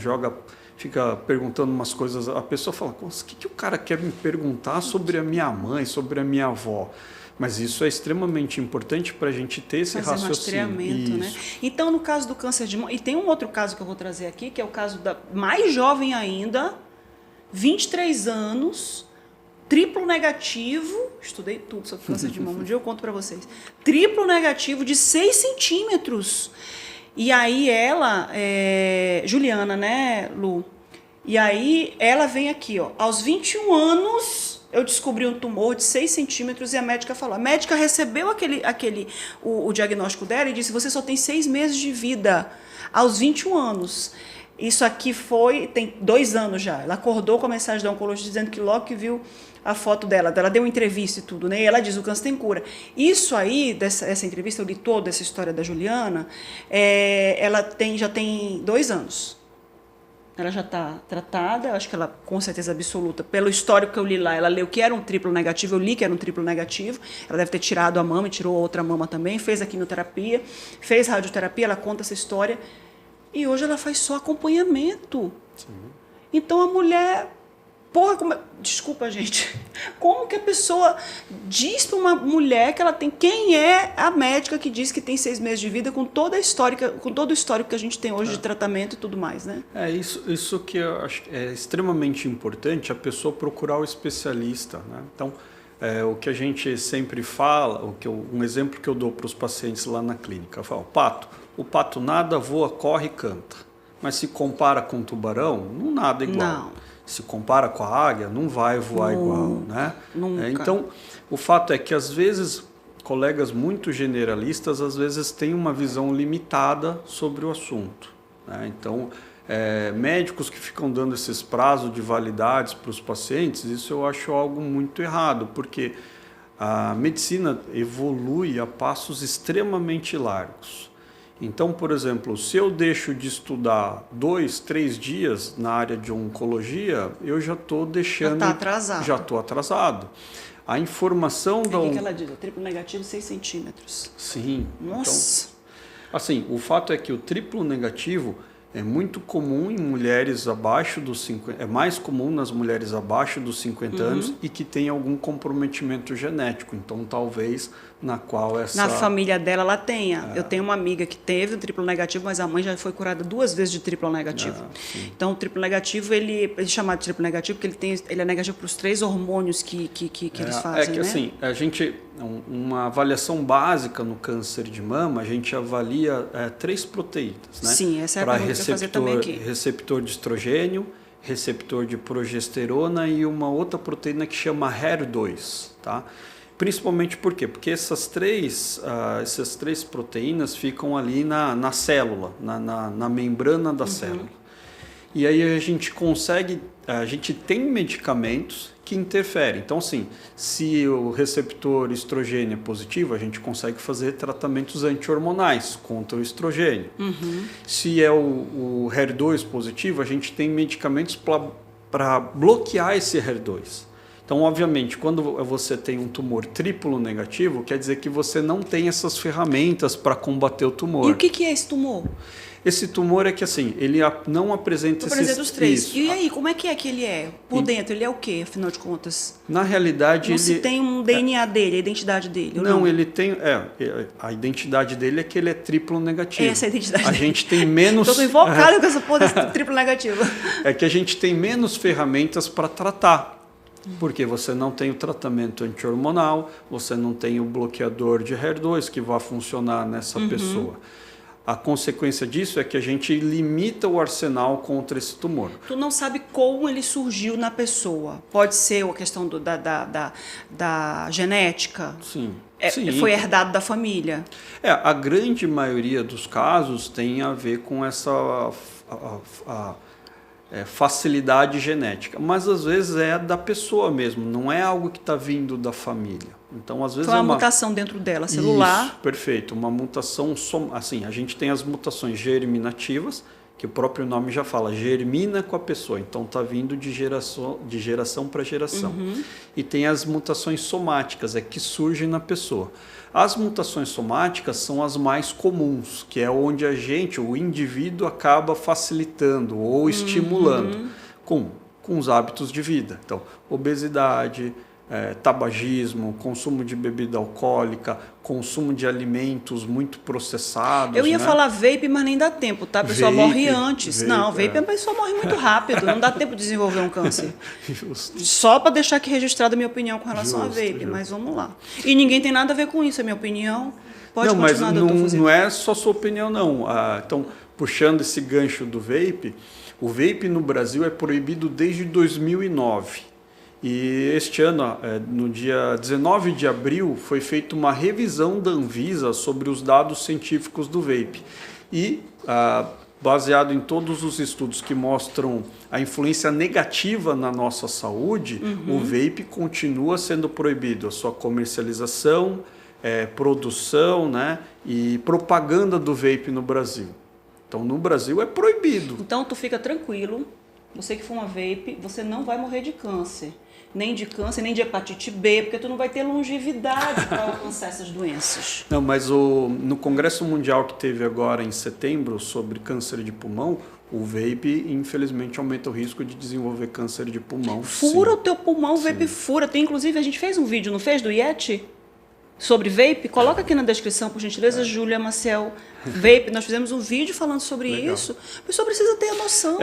fica perguntando umas coisas, a pessoa fala, o que o cara quer me perguntar sobre a minha mãe, sobre a minha avó? Mas isso é extremamente importante para a gente ter esse raciocínio. Rastreamento, né? Então, no caso do câncer de mama, e tem um outro caso que eu vou trazer aqui, que é o caso da mais jovem ainda, 23 anos, triplo negativo, estudei tudo sobre câncer de mama, um dia eu conto para vocês, triplo negativo de 6 centímetros. E aí ela, Juliana, né, Lu? E aí ela vem aqui, ó, aos 21 anos eu descobri um tumor de 6 centímetros e a médica falou, a médica recebeu o diagnóstico dela e disse, você só tem 6 meses de vida, aos 21 anos. Isso aqui tem 2 anos já. Ela acordou com a mensagem da oncologista dizendo que logo que viu a foto dela deu uma entrevista e tudo, né? E ela diz, o câncer tem cura. Isso aí, essa entrevista, eu li toda essa história da Juliana, ela já tem 2 anos. Ela já está tratada, acho que ela, com certeza absoluta, pelo histórico que eu li lá, ela leu que era um triplo negativo, eu li que era um triplo negativo, ela deve ter tirado a mama e tirou a outra mama também, fez a quimioterapia, fez radioterapia, ela conta essa história, e hoje ela faz só acompanhamento. Sim. Então a mulher... Desculpa, gente. Como que a pessoa diz para uma mulher que ela tem... Quem é a médica que diz que tem 6 meses de vida com todo o histórico que a gente tem hoje de tratamento e tudo mais, né? Isso que eu acho que é extremamente importante, a pessoa procurar o especialista, né? Então, o que a gente sempre fala, um exemplo que eu dou para os pacientes lá na clínica, eu falo, o pato nada, voa, corre e canta. Mas se compara com o tubarão, não nada igual. Não. Se compara com a águia, não vai voar igual, né? Nunca. Então, o fato é que às vezes colegas muito generalistas às vezes têm uma visão limitada sobre o assunto, né? Então, médicos que ficam dando esses prazos de validades para os pacientes, isso eu acho algo muito errado, porque a medicina evolui a passos extremamente largos. Então, por exemplo, se eu deixo de estudar 2, 3 dias na área de oncologia, eu já estou deixando... Já está atrasado. Já estou atrasado. A informação da... O que ela diz? O triplo negativo, 6 centímetros. Sim. Nossa! Então, assim, o fato é que o triplo negativo é muito comum em mulheres abaixo dos 50... É mais comum nas mulheres abaixo dos 50 anos e que tem algum comprometimento genético. Então, talvez... na qual na família dela ela tenha. Eu tenho uma amiga que teve um triplo negativo, mas a mãe já foi curada 2 vezes de triplo negativo. Então o triplo negativo, ele é chamado de triplo negativo porque ele é negativo para os 3 hormônios que eles fazem, né? Assim, uma avaliação básica no câncer de mama, a gente avalia 3 proteínas, né? Sim, essa é a pergunta que eu ia fazer também aqui. Receptor de estrogênio, receptor de progesterona e uma outra proteína que chama HER2, tá? Principalmente por quê? Porque essas três proteínas ficam ali na célula, na membrana da célula. E aí a gente tem medicamentos que interferem. Então, assim, se o receptor estrogênio é positivo, a gente consegue fazer tratamentos anti-hormonais contra o estrogênio. Se é o HER2 positivo, a gente tem medicamentos para bloquear esse HER2. Então, obviamente, quando você tem um tumor triplo negativo, quer dizer que você não tem essas ferramentas para combater o tumor. E o que é esse tumor? Esse tumor é que, assim, ele não apresenta esses... os 3. Isso. E aí, como é que ele é? Por dentro, ele é o quê, afinal de contas? Na realidade, não se tem um DNA dele, a identidade dele? Não, ele tem... a identidade dele é que ele é triplo negativo. Essa é a identidade dele. A gente tem menos... Estou invocado com essa porra desse triplo negativo. É que a gente tem menos ferramentas para tratar. Porque você não tem o tratamento anti-hormonal, você não tem o bloqueador de HER2 que vai funcionar nessa pessoa. A consequência disso é que a gente limita o arsenal contra esse tumor. Tu não sabe como ele surgiu na pessoa. Pode ser a questão da genética? Sim. Foi herdado da família? A grande maioria dos casos tem a ver com essa... facilidade genética, mas às vezes é da pessoa mesmo, não é algo que está vindo da família. Então, às vezes foi uma mutação dentro dela, celular. Isso, perfeito, uma mutação, assim, a gente tem as mutações germinativas, que o próprio nome já fala, germina com a pessoa, então está vindo de geração para geração. E tem as mutações somáticas, que surgem na pessoa. As mutações somáticas são as mais comuns, que é onde o indivíduo acaba facilitando ou estimulando com os hábitos de vida. Então, obesidade, tabagismo, consumo de bebida alcoólica, consumo de alimentos muito processados. Eu ia falar vape, mas nem dá tempo, tá? A pessoa morre antes. Não, vape a pessoa morre muito rápido, não dá tempo de desenvolver um câncer. Só para deixar aqui registrada a minha opinião com relação a vape, mas vamos lá. E ninguém tem nada a ver com isso, é minha opinião. Pode continuar, doutor Fuzito. Não é só sua opinião, não. Então, puxando esse gancho do vape, o vape no Brasil é proibido desde 2009. E este ano, no dia 19 de abril, foi feita uma revisão da Anvisa sobre os dados científicos do vape. E, baseado em todos os estudos que mostram a influência negativa na nossa saúde, o vape continua sendo proibido. A sua comercialização, produção, né, e propaganda do vape no Brasil. Então, no Brasil é proibido. Então, tu fica tranquilo. Você que fuma vape, você não vai morrer de câncer. Nem de câncer, nem de hepatite B, porque tu não vai ter longevidade para alcançar essas doenças. Não, mas no Congresso Mundial que teve agora em setembro sobre câncer de pulmão, o vape, infelizmente, aumenta o risco de desenvolver câncer de pulmão. Fura o teu pulmão, o vape fura. Tem, inclusive, a gente fez um vídeo, não fez, do Yeti? Sobre vape? Coloca aqui na descrição, por gentileza, Júlia Maciel. Vape, nós fizemos um vídeo falando sobre isso. A pessoa precisa ter a noção.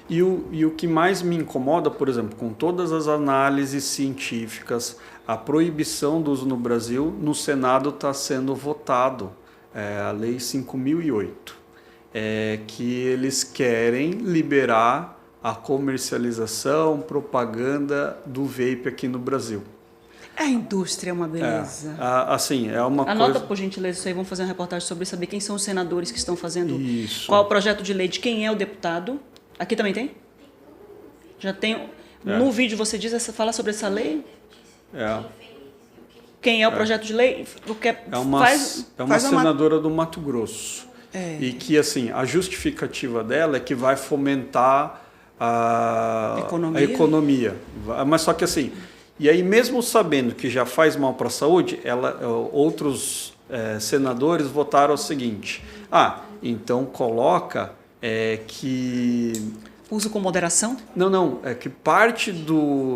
E o que mais me incomoda, por exemplo, com todas as análises científicas, a proibição do uso no Brasil, no Senado está sendo votado a Lei 5.008, que eles querem liberar a comercialização, propaganda do vape aqui no Brasil. A indústria é uma beleza. Assim, é uma Anota, coisa... por gentileza, isso aí. Vamos fazer uma reportagem sobre saber quem são os senadores que estão fazendo. Isso. Qual é o projeto de lei, de quem é o deputado. Aqui também tem? Já tem. No vídeo você fala sobre essa lei? Quem é o projeto de lei? Porque é uma senadora do Mato Grosso. E que, assim, a justificativa dela é que vai fomentar a economia. Mas só que, assim... E aí, mesmo sabendo que já faz mal para a saúde, outros senadores votaram o seguinte: então coloca que... Uso com moderação? Não, é que parte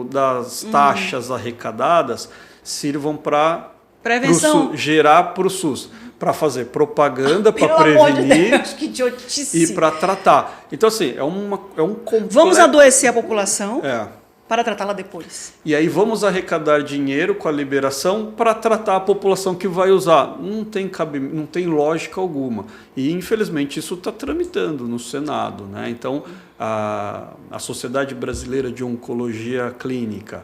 das taxas arrecadadas sirvam para prevenção, gerar para o SUS, para fazer propaganda, para prevenir, Deus, que idiotice, e para tratar. Então, assim, é um completo... Vamos adoecer a população para tratá-la depois. E aí vamos arrecadar dinheiro com a liberação para tratar a população que vai usar. Não tem lógica alguma. E, infelizmente, isso está tramitando no Senado, né? Então, a Sociedade Brasileira de Oncologia Clínica,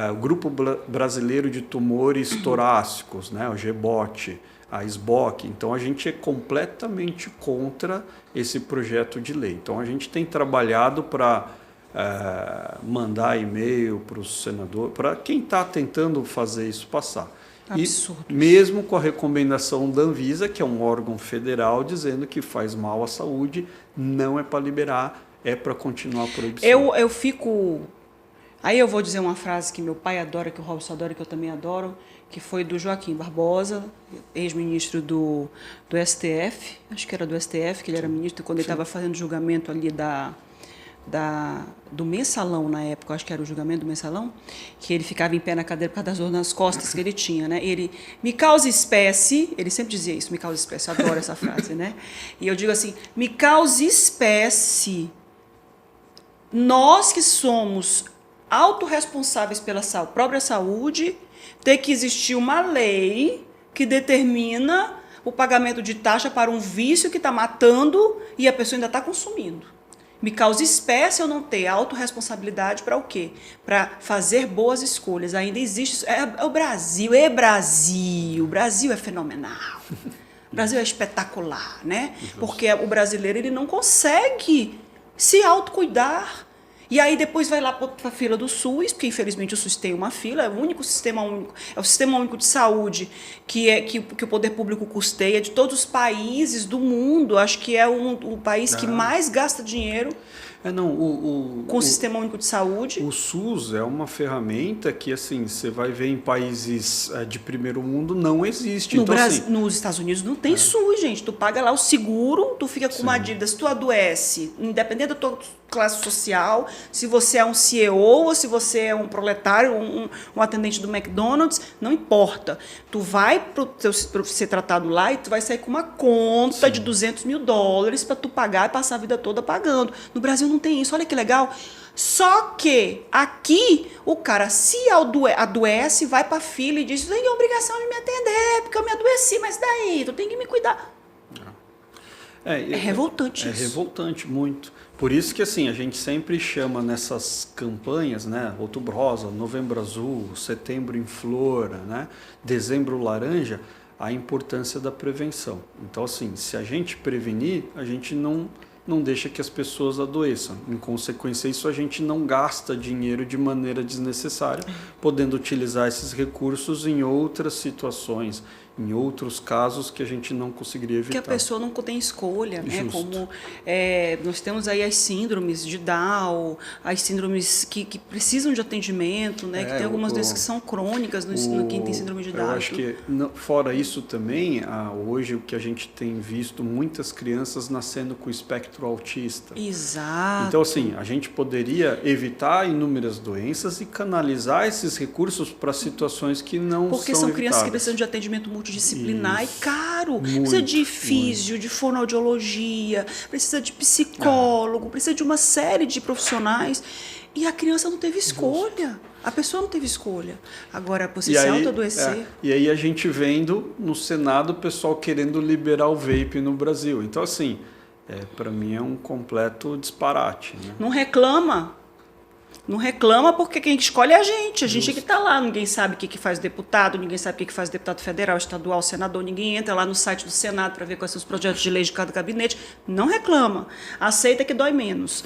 o Grupo Brasileiro de Tumores Torácicos, né? O GBOT, a SBOC. Então, a gente é completamente contra esse projeto de lei. Então, a gente tem trabalhado para... mandar e-mail para o senador, para quem está tentando fazer isso passar. Absurdo. E mesmo com a recomendação da Anvisa, que é um órgão federal, dizendo que faz mal à saúde, não é para liberar, é para continuar a proibição. Eu fico... Aí eu vou dizer uma frase que meu pai adora, que o Robson adora, que eu também adoro, que foi do Joaquim Barbosa, ex-ministro do STF, acho que era do STF, que ele era ministro, quando ele estava fazendo julgamento ali do mensalão na época, acho que era o julgamento do mensalão, que ele ficava em pé na cadeira por causa das dores nas costas que ele tinha, né? Ele me causa espécie, ele sempre dizia isso, me causa espécie, eu adoro essa frase, né? E eu digo assim, me causa espécie, nós que somos autorresponsáveis pela própria saúde, ter que existir uma lei que determina o pagamento de taxa para um vício que está matando e a pessoa ainda está consumindo. Me causa espécie eu não ter autorresponsabilidade para o quê? Para fazer boas escolhas. Ainda existe... o Brasil, o Brasil é fenomenal. O Brasil é espetacular, né? Porque o brasileiro ele não consegue se autocuidar. E aí depois vai lá para a fila do SUS, porque infelizmente o SUS tem uma fila, é o único sistema único, é o sistema único de saúde que o poder público custeia de todos os países do mundo. Acho que é o país que mais gasta dinheiro com o sistema único de saúde. O SUS é uma ferramenta que, assim, você vai ver em países de primeiro mundo, não existe. No então, Brasil, assim, nos Estados Unidos não tem SUS, gente. Tu paga lá o seguro, tu fica com uma dívida. Se tu adoece, independente da tua classe social, se você é um CEO ou se você é um proletário, um atendente do McDonald's, não importa. Tu vai para ser tratado lá e tu vai sair com uma conta de $200 mil para tu pagar e passar a vida toda pagando. No Brasil não tem isso, olha que legal. Só que aqui o cara se adoece, vai para a fila e diz: tem obrigação de me atender, porque eu me adoeci, mas daí? Tu tem que me cuidar. É revoltante isso. É revoltante, muito. Por isso que, assim, a gente sempre chama nessas campanhas, né, Outubro Rosa, Novembro Azul, Setembro em Flor, né, Dezembro Laranja, a importância da prevenção. Então, assim, se a gente prevenir, a gente não deixa que as pessoas adoeçam. Em consequência, isso a gente não gasta dinheiro de maneira desnecessária, podendo utilizar esses recursos em outras situações, em outros casos que a gente não conseguiria evitar. Porque a pessoa não tem escolha, né? Justo. Como nós temos aí as síndromes de Down, as síndromes que precisam de atendimento, né? Que tem algumas doenças que são crônicas quem tem síndrome de Down. Eu acho que, fora isso também, hoje o que a gente tem visto, muitas crianças nascendo com espectro autista. Exato. Então, assim, a gente poderia evitar inúmeras doenças e canalizar esses recursos para situações que não Porque são são crianças evitáveis. que precisam de atendimento multidisciplinar Isso. e caro. Muito, Precisa de físio, de fonoaudiologia, precisa de psicólogo, precisa de uma série de profissionais. E a criança não teve escolha. A pessoa não teve escolha. Agora, você se autoadoecer... E aí a gente vendo no Senado o pessoal querendo liberar o vape no Brasil. Então, assim, para mim é um completo disparate. Né? Não reclama. Não reclama porque quem escolhe é a gente. A gente é que está lá. Ninguém sabe o que faz deputado, ninguém sabe o que faz deputado federal, estadual, senador. Ninguém entra lá no site do Senado para ver quais são os projetos de lei de cada gabinete. Não reclama. Aceita que dói menos.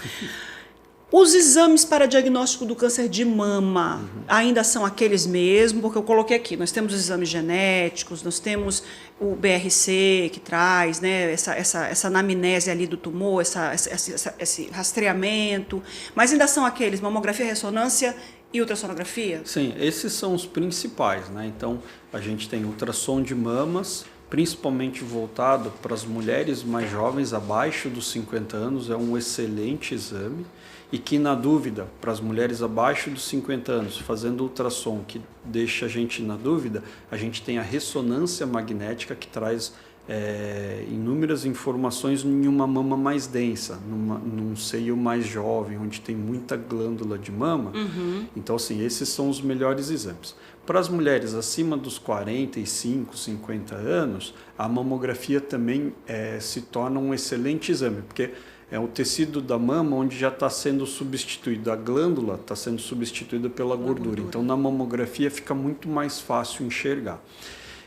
Os exames para diagnóstico do câncer de mama ainda são aqueles mesmo, porque eu coloquei aqui, nós temos os exames genéticos, nós temos o BRC que traz, né, essa anamnese ali do tumor, esse rastreamento, mas ainda são aqueles, mamografia, ressonância e ultrassonografia? Sim, esses são os principais, né? Então, a gente tem ultrassom de mamas, principalmente voltado para as mulheres mais jovens, abaixo dos 50 anos, é um excelente exame. E que, na dúvida, para as mulheres abaixo dos 50 anos, fazendo ultrassom que deixa a gente na dúvida, a gente tem a ressonância magnética que traz inúmeras informações em uma mama mais densa, num seio mais jovem, onde tem muita glândula de mama. Então, assim, esses são os melhores exames. Para as mulheres acima dos 45, 50 anos, a mamografia também se torna um excelente exame, porque é o tecido da mama onde já está sendo substituído, a glândula está sendo substituída pela gordura. Então, na mamografia fica muito mais fácil enxergar.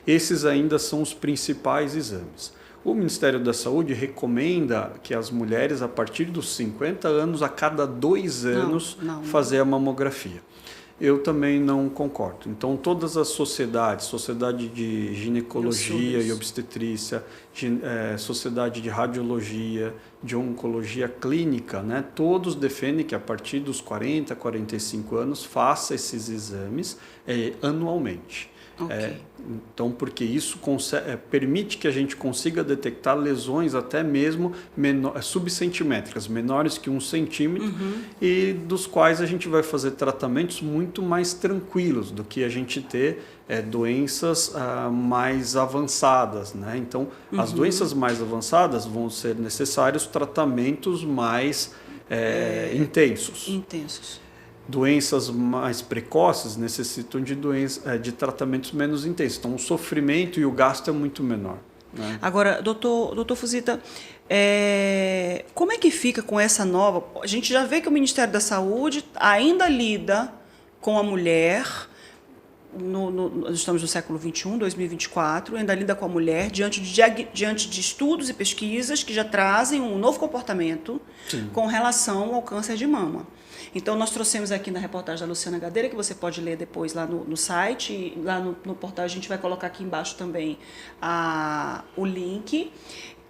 Esses ainda são os principais exames. O Ministério da Saúde recomenda que as mulheres, a partir dos 50 anos, a cada 2 anos, fazer a mamografia. Eu também não concordo. Então, todas as sociedades, Sociedade de Ginecologia e Obstetrícia, Sociedade de Radiologia, de Oncologia Clínica, né, todos defendem que a partir dos 40, 45 anos, faça esses exames anualmente. Okay. Então, porque isso permite que a gente consiga detectar lesões até mesmo subcentimétricas, menores que 1 centímetro, e dos quais a gente vai fazer tratamentos muito mais tranquilos do que a gente ter doenças mais avançadas, né? Então, as doenças mais avançadas vão ser necessários tratamentos mais intensos. Doenças mais precoces necessitam de tratamentos menos intensos. Então, o sofrimento e o gasto é muito menor. Né? Agora, doutor Fuzita, como é que fica com essa nova... A gente já vê que o Ministério da Saúde ainda lida com a mulher, nós estamos no século XXI, 2024, ainda lida com a mulher diante de estudos e pesquisas que já trazem um novo comportamento com relação ao câncer de mama. Então, nós trouxemos aqui na reportagem da Luciana Gadelha, que você pode ler depois lá no site, e lá no portal a gente vai colocar aqui embaixo também o link,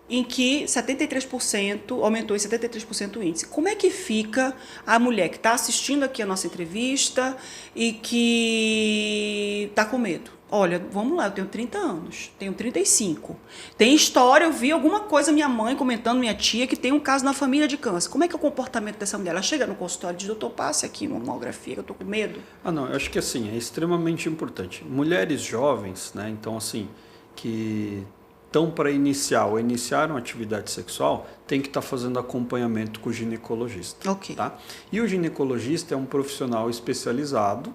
em que 73%, aumentou em 73% o índice. Como é que fica a mulher que está assistindo aqui a nossa entrevista e que está com medo? Olha, vamos lá, eu tenho 30 anos, tenho 35. Tem história, eu vi alguma coisa, minha mãe comentando, minha tia, que tem um caso na família de câncer. Como é que é o comportamento dessa mulher? Ela chega no consultório e diz, doutor, passe aqui uma mamografia, que eu estou com medo. Não, eu acho que assim, é extremamente importante. Mulheres jovens, né, então assim, que estão para iniciar ou iniciaram atividade sexual, tem que estar fazendo acompanhamento com o ginecologista. Ok. Tá? E o ginecologista é um profissional especializado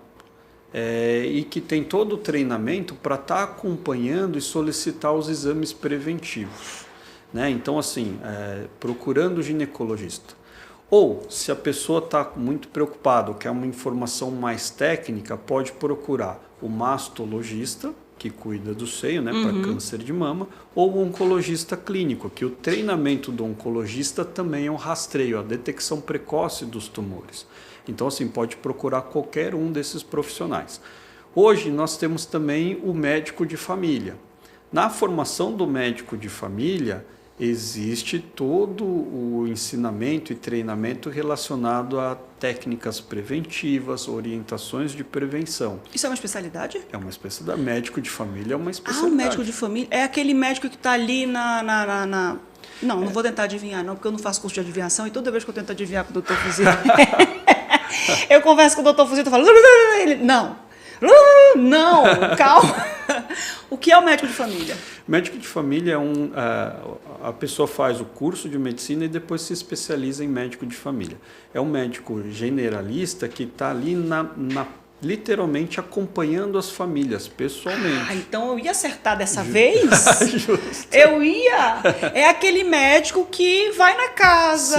e que tem todo o treinamento para estar acompanhando e solicitar os exames preventivos. Né? Então, assim, procurando o ginecologista. Ou, se a pessoa está muito preocupada, ou quer uma informação mais técnica, pode procurar o mastologista, que cuida do seio, né, para câncer de mama, ou o oncologista clínico, que o treinamento do oncologista também é um rastreio, a detecção precoce dos tumores. Então, assim, pode procurar qualquer um desses profissionais. Hoje, nós temos também o médico de família. Na formação do médico de família, existe todo o ensinamento e treinamento relacionado a técnicas preventivas, orientações de prevenção. Isso é uma especialidade? É uma especialidade. Médico de família é uma especialidade. O médico de família é aquele médico que está ali Não vou tentar adivinhar, não, porque eu não faço curso de adivinhação e toda vez que eu tento adivinhar com o doutor Fuzito, eu converso com o doutor Fuzito e falo... Ele, não, calma. O que é o médico de família? Médico de família a pessoa faz o curso de medicina e depois se especializa em médico de família. É um médico generalista que está ali literalmente acompanhando as famílias pessoalmente. Então eu ia acertar dessa vez? Eu ia. É aquele médico que vai na casa,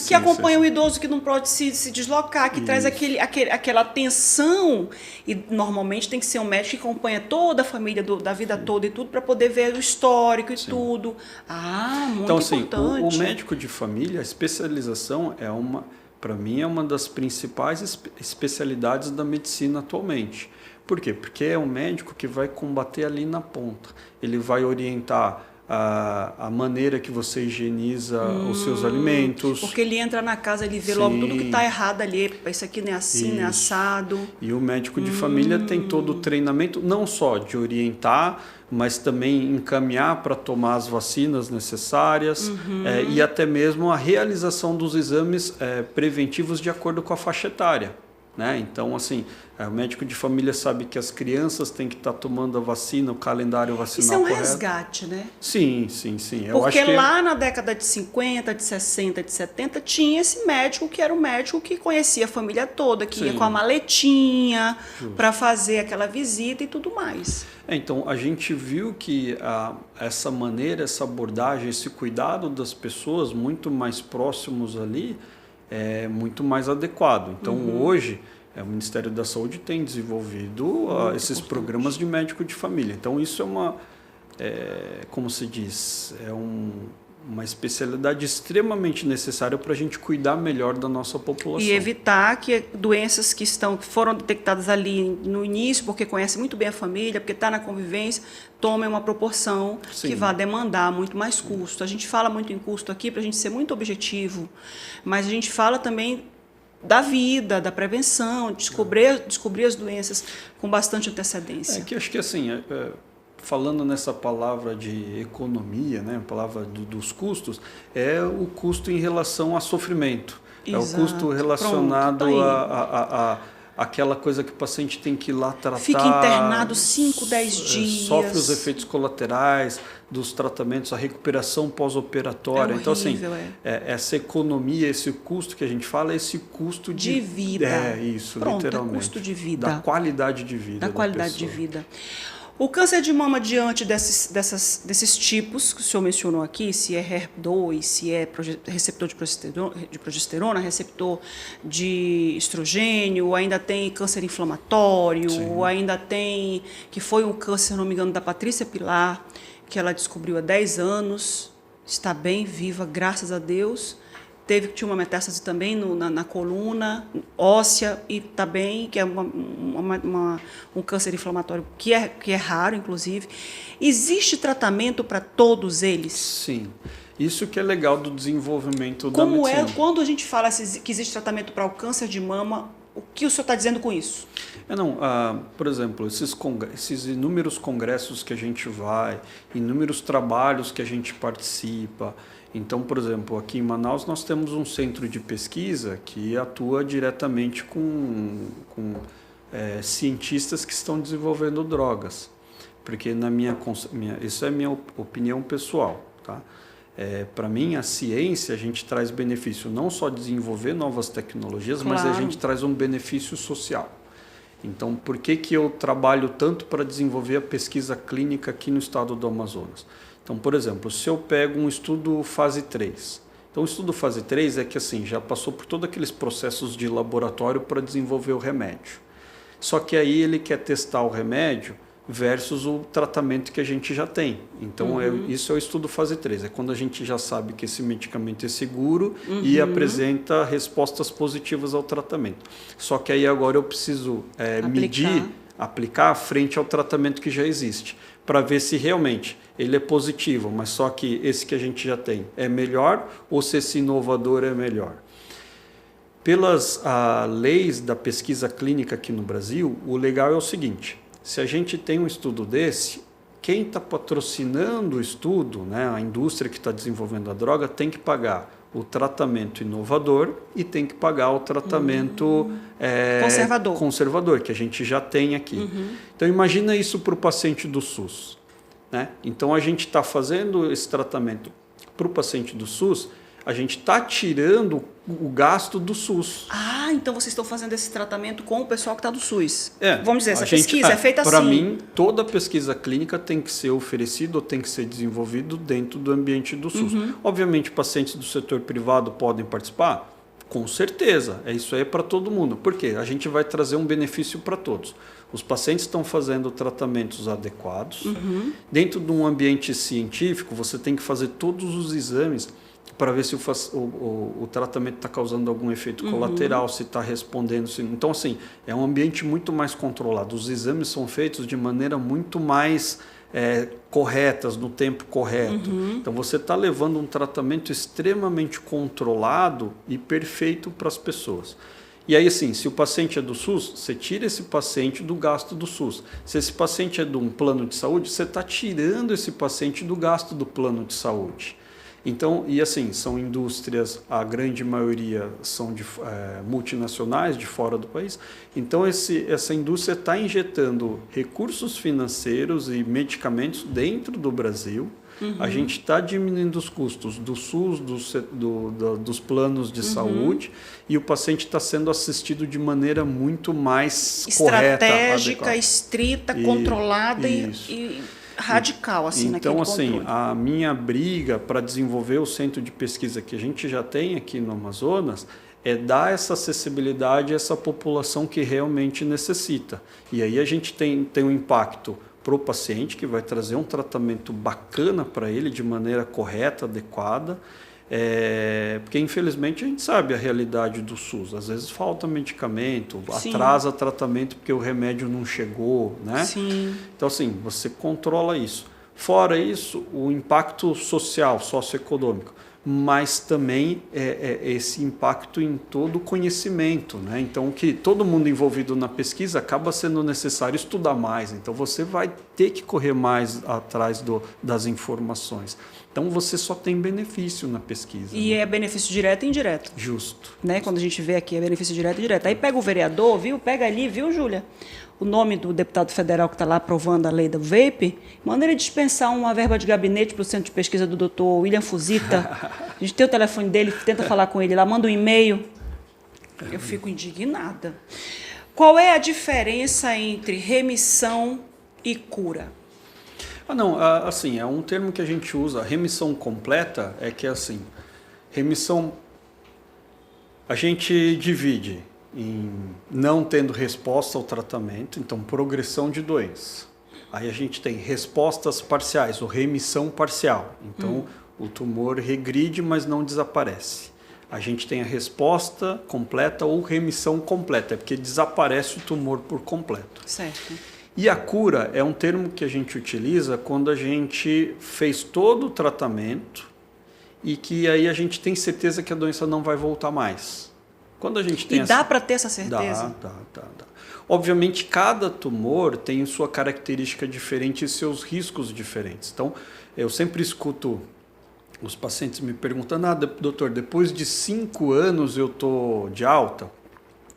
que acompanha o idoso que não pode se deslocar, que traz aquela atenção. E normalmente tem que ser um médico que acompanha toda a família da vida toda e tudo para poder ver o histórico e tudo. Muito então, assim, importante. O médico de família, a especialização para mim, é uma das principais especialidades da medicina atualmente. Por quê? Porque é um médico que vai combater ali na ponta. Ele vai orientar a maneira que você higieniza os seus alimentos. Porque ele entra na casa, ele vê logo tudo que está errado ali. Isso aqui não é assim, não é assado. E o médico de família tem todo o treinamento, não só de orientar, mas também encaminhar para tomar as vacinas necessárias e até mesmo a realização dos exames preventivos de acordo com a faixa etária. Né? Então, assim, o médico de família sabe que as crianças têm que estar tomando a vacina, o calendário vacinal correto. Isso é um correto. Resgate, né? Sim. Eu Porque acho que lá na década de 50, de 60, de 70, tinha esse médico que era um médico que conhecia a família toda, que ia com a maletinha para fazer aquela visita e tudo mais. Então, a gente viu que essa maneira, essa abordagem, esse cuidado das pessoas muito mais próximos ali, é muito mais adequado. Então, hoje, o Ministério da Saúde tem desenvolvido esses programas de médico de família. Então, isso como se diz, uma especialidade extremamente necessária para a gente cuidar melhor da nossa população. E evitar que doenças que foram detectadas ali no início, porque conhece muito bem a família, porque está na convivência, tomem uma proporção que vai demandar muito mais custo. A gente fala muito em custo aqui para a gente ser muito objetivo, mas a gente fala também da vida, da prevenção, descobrir as doenças com bastante antecedência. Que acho que assim... falando nessa palavra de economia, né, a palavra dos custos, é o custo em relação a sofrimento. Exato. É o custo relacionado àquela coisa que o paciente tem que ir lá tratar. Fica internado 5, 10 dias. Sofre os efeitos colaterais dos tratamentos, a recuperação pós-operatória. Então, assim, essa economia, esse custo que a gente fala, é esse custo de vida. Isso, literalmente. É custo de vida. Da qualidade de vida. Da qualidade de vida. O câncer de mama, diante desses tipos que o senhor mencionou aqui, se é HER2, se é receptor de progesterona, receptor de estrogênio, ainda tem câncer inflamatório, Sim. ainda tem, que foi um câncer, se não me engano, da Patrícia Pilar, que ela descobriu há 10 anos, está bem, viva, graças a Deus. Tinha uma metástase também na coluna óssea e está bem, que é um câncer inflamatório que é raro, inclusive. Existe tratamento para todos eles? Sim. Isso que é legal do desenvolvimento da medicina. Quando a gente fala que existe tratamento para o câncer de mama, o que o senhor está dizendo com isso? Por exemplo, esses inúmeros congressos que a gente vai, inúmeros trabalhos que a gente participa. Então, por exemplo, aqui em Manaus nós temos um centro de pesquisa que atua diretamente com cientistas que estão desenvolvendo drogas. Porque isso é minha opinião pessoal, tá? Para mim, a ciência, a gente traz benefício não só de desenvolver novas tecnologias, claro, mas a gente traz um benefício social. Então, por que eu trabalho tanto para desenvolver a pesquisa clínica aqui no estado do Amazonas? Então, por exemplo, se eu pego um estudo fase 3. Então, o estudo fase 3 é que assim, já passou por todos aqueles processos de laboratório para desenvolver o remédio. Só que aí ele quer testar o remédio versus o tratamento que a gente já tem. Então, isso é o estudo fase 3. É quando a gente já sabe que esse medicamento é seguro e apresenta respostas positivas ao tratamento. Só que aí agora eu preciso aplicar frente ao tratamento que já existe, para ver se realmente ele é positivo, mas só que esse que a gente já tem é melhor ou se esse inovador é melhor. Pelas leis da pesquisa clínica aqui no Brasil, o legal é o seguinte: se a gente tem um estudo desse, quem está patrocinando o estudo, né, a indústria que está desenvolvendo a droga, tem que pagar o tratamento inovador e tem que pagar o tratamento conservador, que a gente já tem aqui. Então, imagina isso para o paciente do SUS. Né? Então, a gente está fazendo esse tratamento para o paciente do SUS, a gente está tirando o gasto do SUS. Então vocês estão fazendo esse tratamento com o pessoal que está do SUS. Vamos dizer, essa pesquisa é feita assim. Para mim, toda pesquisa clínica tem que ser oferecida ou tem que ser desenvolvido dentro do ambiente do SUS. Obviamente, pacientes do setor privado podem participar? Com certeza, isso aí é para todo mundo. Por quê? A gente vai trazer um benefício para todos. Os pacientes estão fazendo tratamentos adequados. Dentro de um ambiente científico, você tem que fazer todos os exames para ver se o tratamento está causando algum efeito colateral, se está respondendo. Então, assim, é um ambiente muito mais controlado. Os exames são feitos de maneira muito mais corretas, no tempo correto. Então, você está levando um tratamento extremamente controlado e perfeito para as pessoas. E aí, assim, se o paciente é do SUS, você tira esse paciente do gasto do SUS. Se esse paciente é de um plano de saúde, você está tirando esse paciente do gasto do plano de saúde. Então, e assim, são indústrias, a grande maioria são multinacionais, de fora do país. Então, essa indústria está injetando recursos financeiros e medicamentos dentro do Brasil. A gente está diminuindo os custos do SUS, dos planos de saúde, e o paciente está sendo assistido de maneira muito mais estratégica, estrita, controlada e radical, assim, então, naquele controle. A minha briga para desenvolver o centro de pesquisa que a gente já tem aqui no Amazonas é dar essa acessibilidade a essa população que realmente necessita. E aí a gente tem um impacto para o paciente, que vai trazer um tratamento bacana para ele, de maneira correta, adequada, porque infelizmente a gente sabe a realidade do SUS. Às vezes falta medicamento, atrasa tratamento porque o remédio não chegou, né? Sim. Então, assim, você controla isso. Fora isso, o impacto social, socioeconômico, mas também esse impacto em todo o conhecimento, né? Então, que todo mundo envolvido na pesquisa acaba sendo necessário estudar mais. Então, você vai ter que correr mais atrás das informações. Então, você só tem benefício na pesquisa. E é benefício direto e indireto. Justo. Né? Quando a gente vê aqui, é benefício direto e indireto. Aí pega o vereador, viu? Pega ali, viu, Júlia? O nome do deputado federal que está lá aprovando a lei do vape, manda ele dispensar uma verba de gabinete para o centro de pesquisa do Dr. William Fuzita. A gente tem o telefone dele, tenta falar com ele lá, manda um e-mail. Eu fico indignada. Qual é a diferença entre remissão E cura? Não, assim, é um termo que a gente usa, remissão completa, é que assim, remissão a gente divide em não tendo resposta ao tratamento, então progressão de doença. Aí a gente tem respostas parciais, ou remissão parcial. Então o tumor regride, mas não desaparece. A gente tem a resposta completa ou remissão completa, é porque desaparece o tumor por completo. Certo. E a cura é um termo que a gente utiliza quando a gente fez todo o tratamento e que aí a gente tem certeza que a doença não vai voltar mais. Quando a gente tem dá para ter essa certeza? Dá. Obviamente, cada tumor tem sua característica diferente e seus riscos diferentes. Então, eu sempre escuto os pacientes me perguntando, doutor, depois de 5 anos eu estou de alta?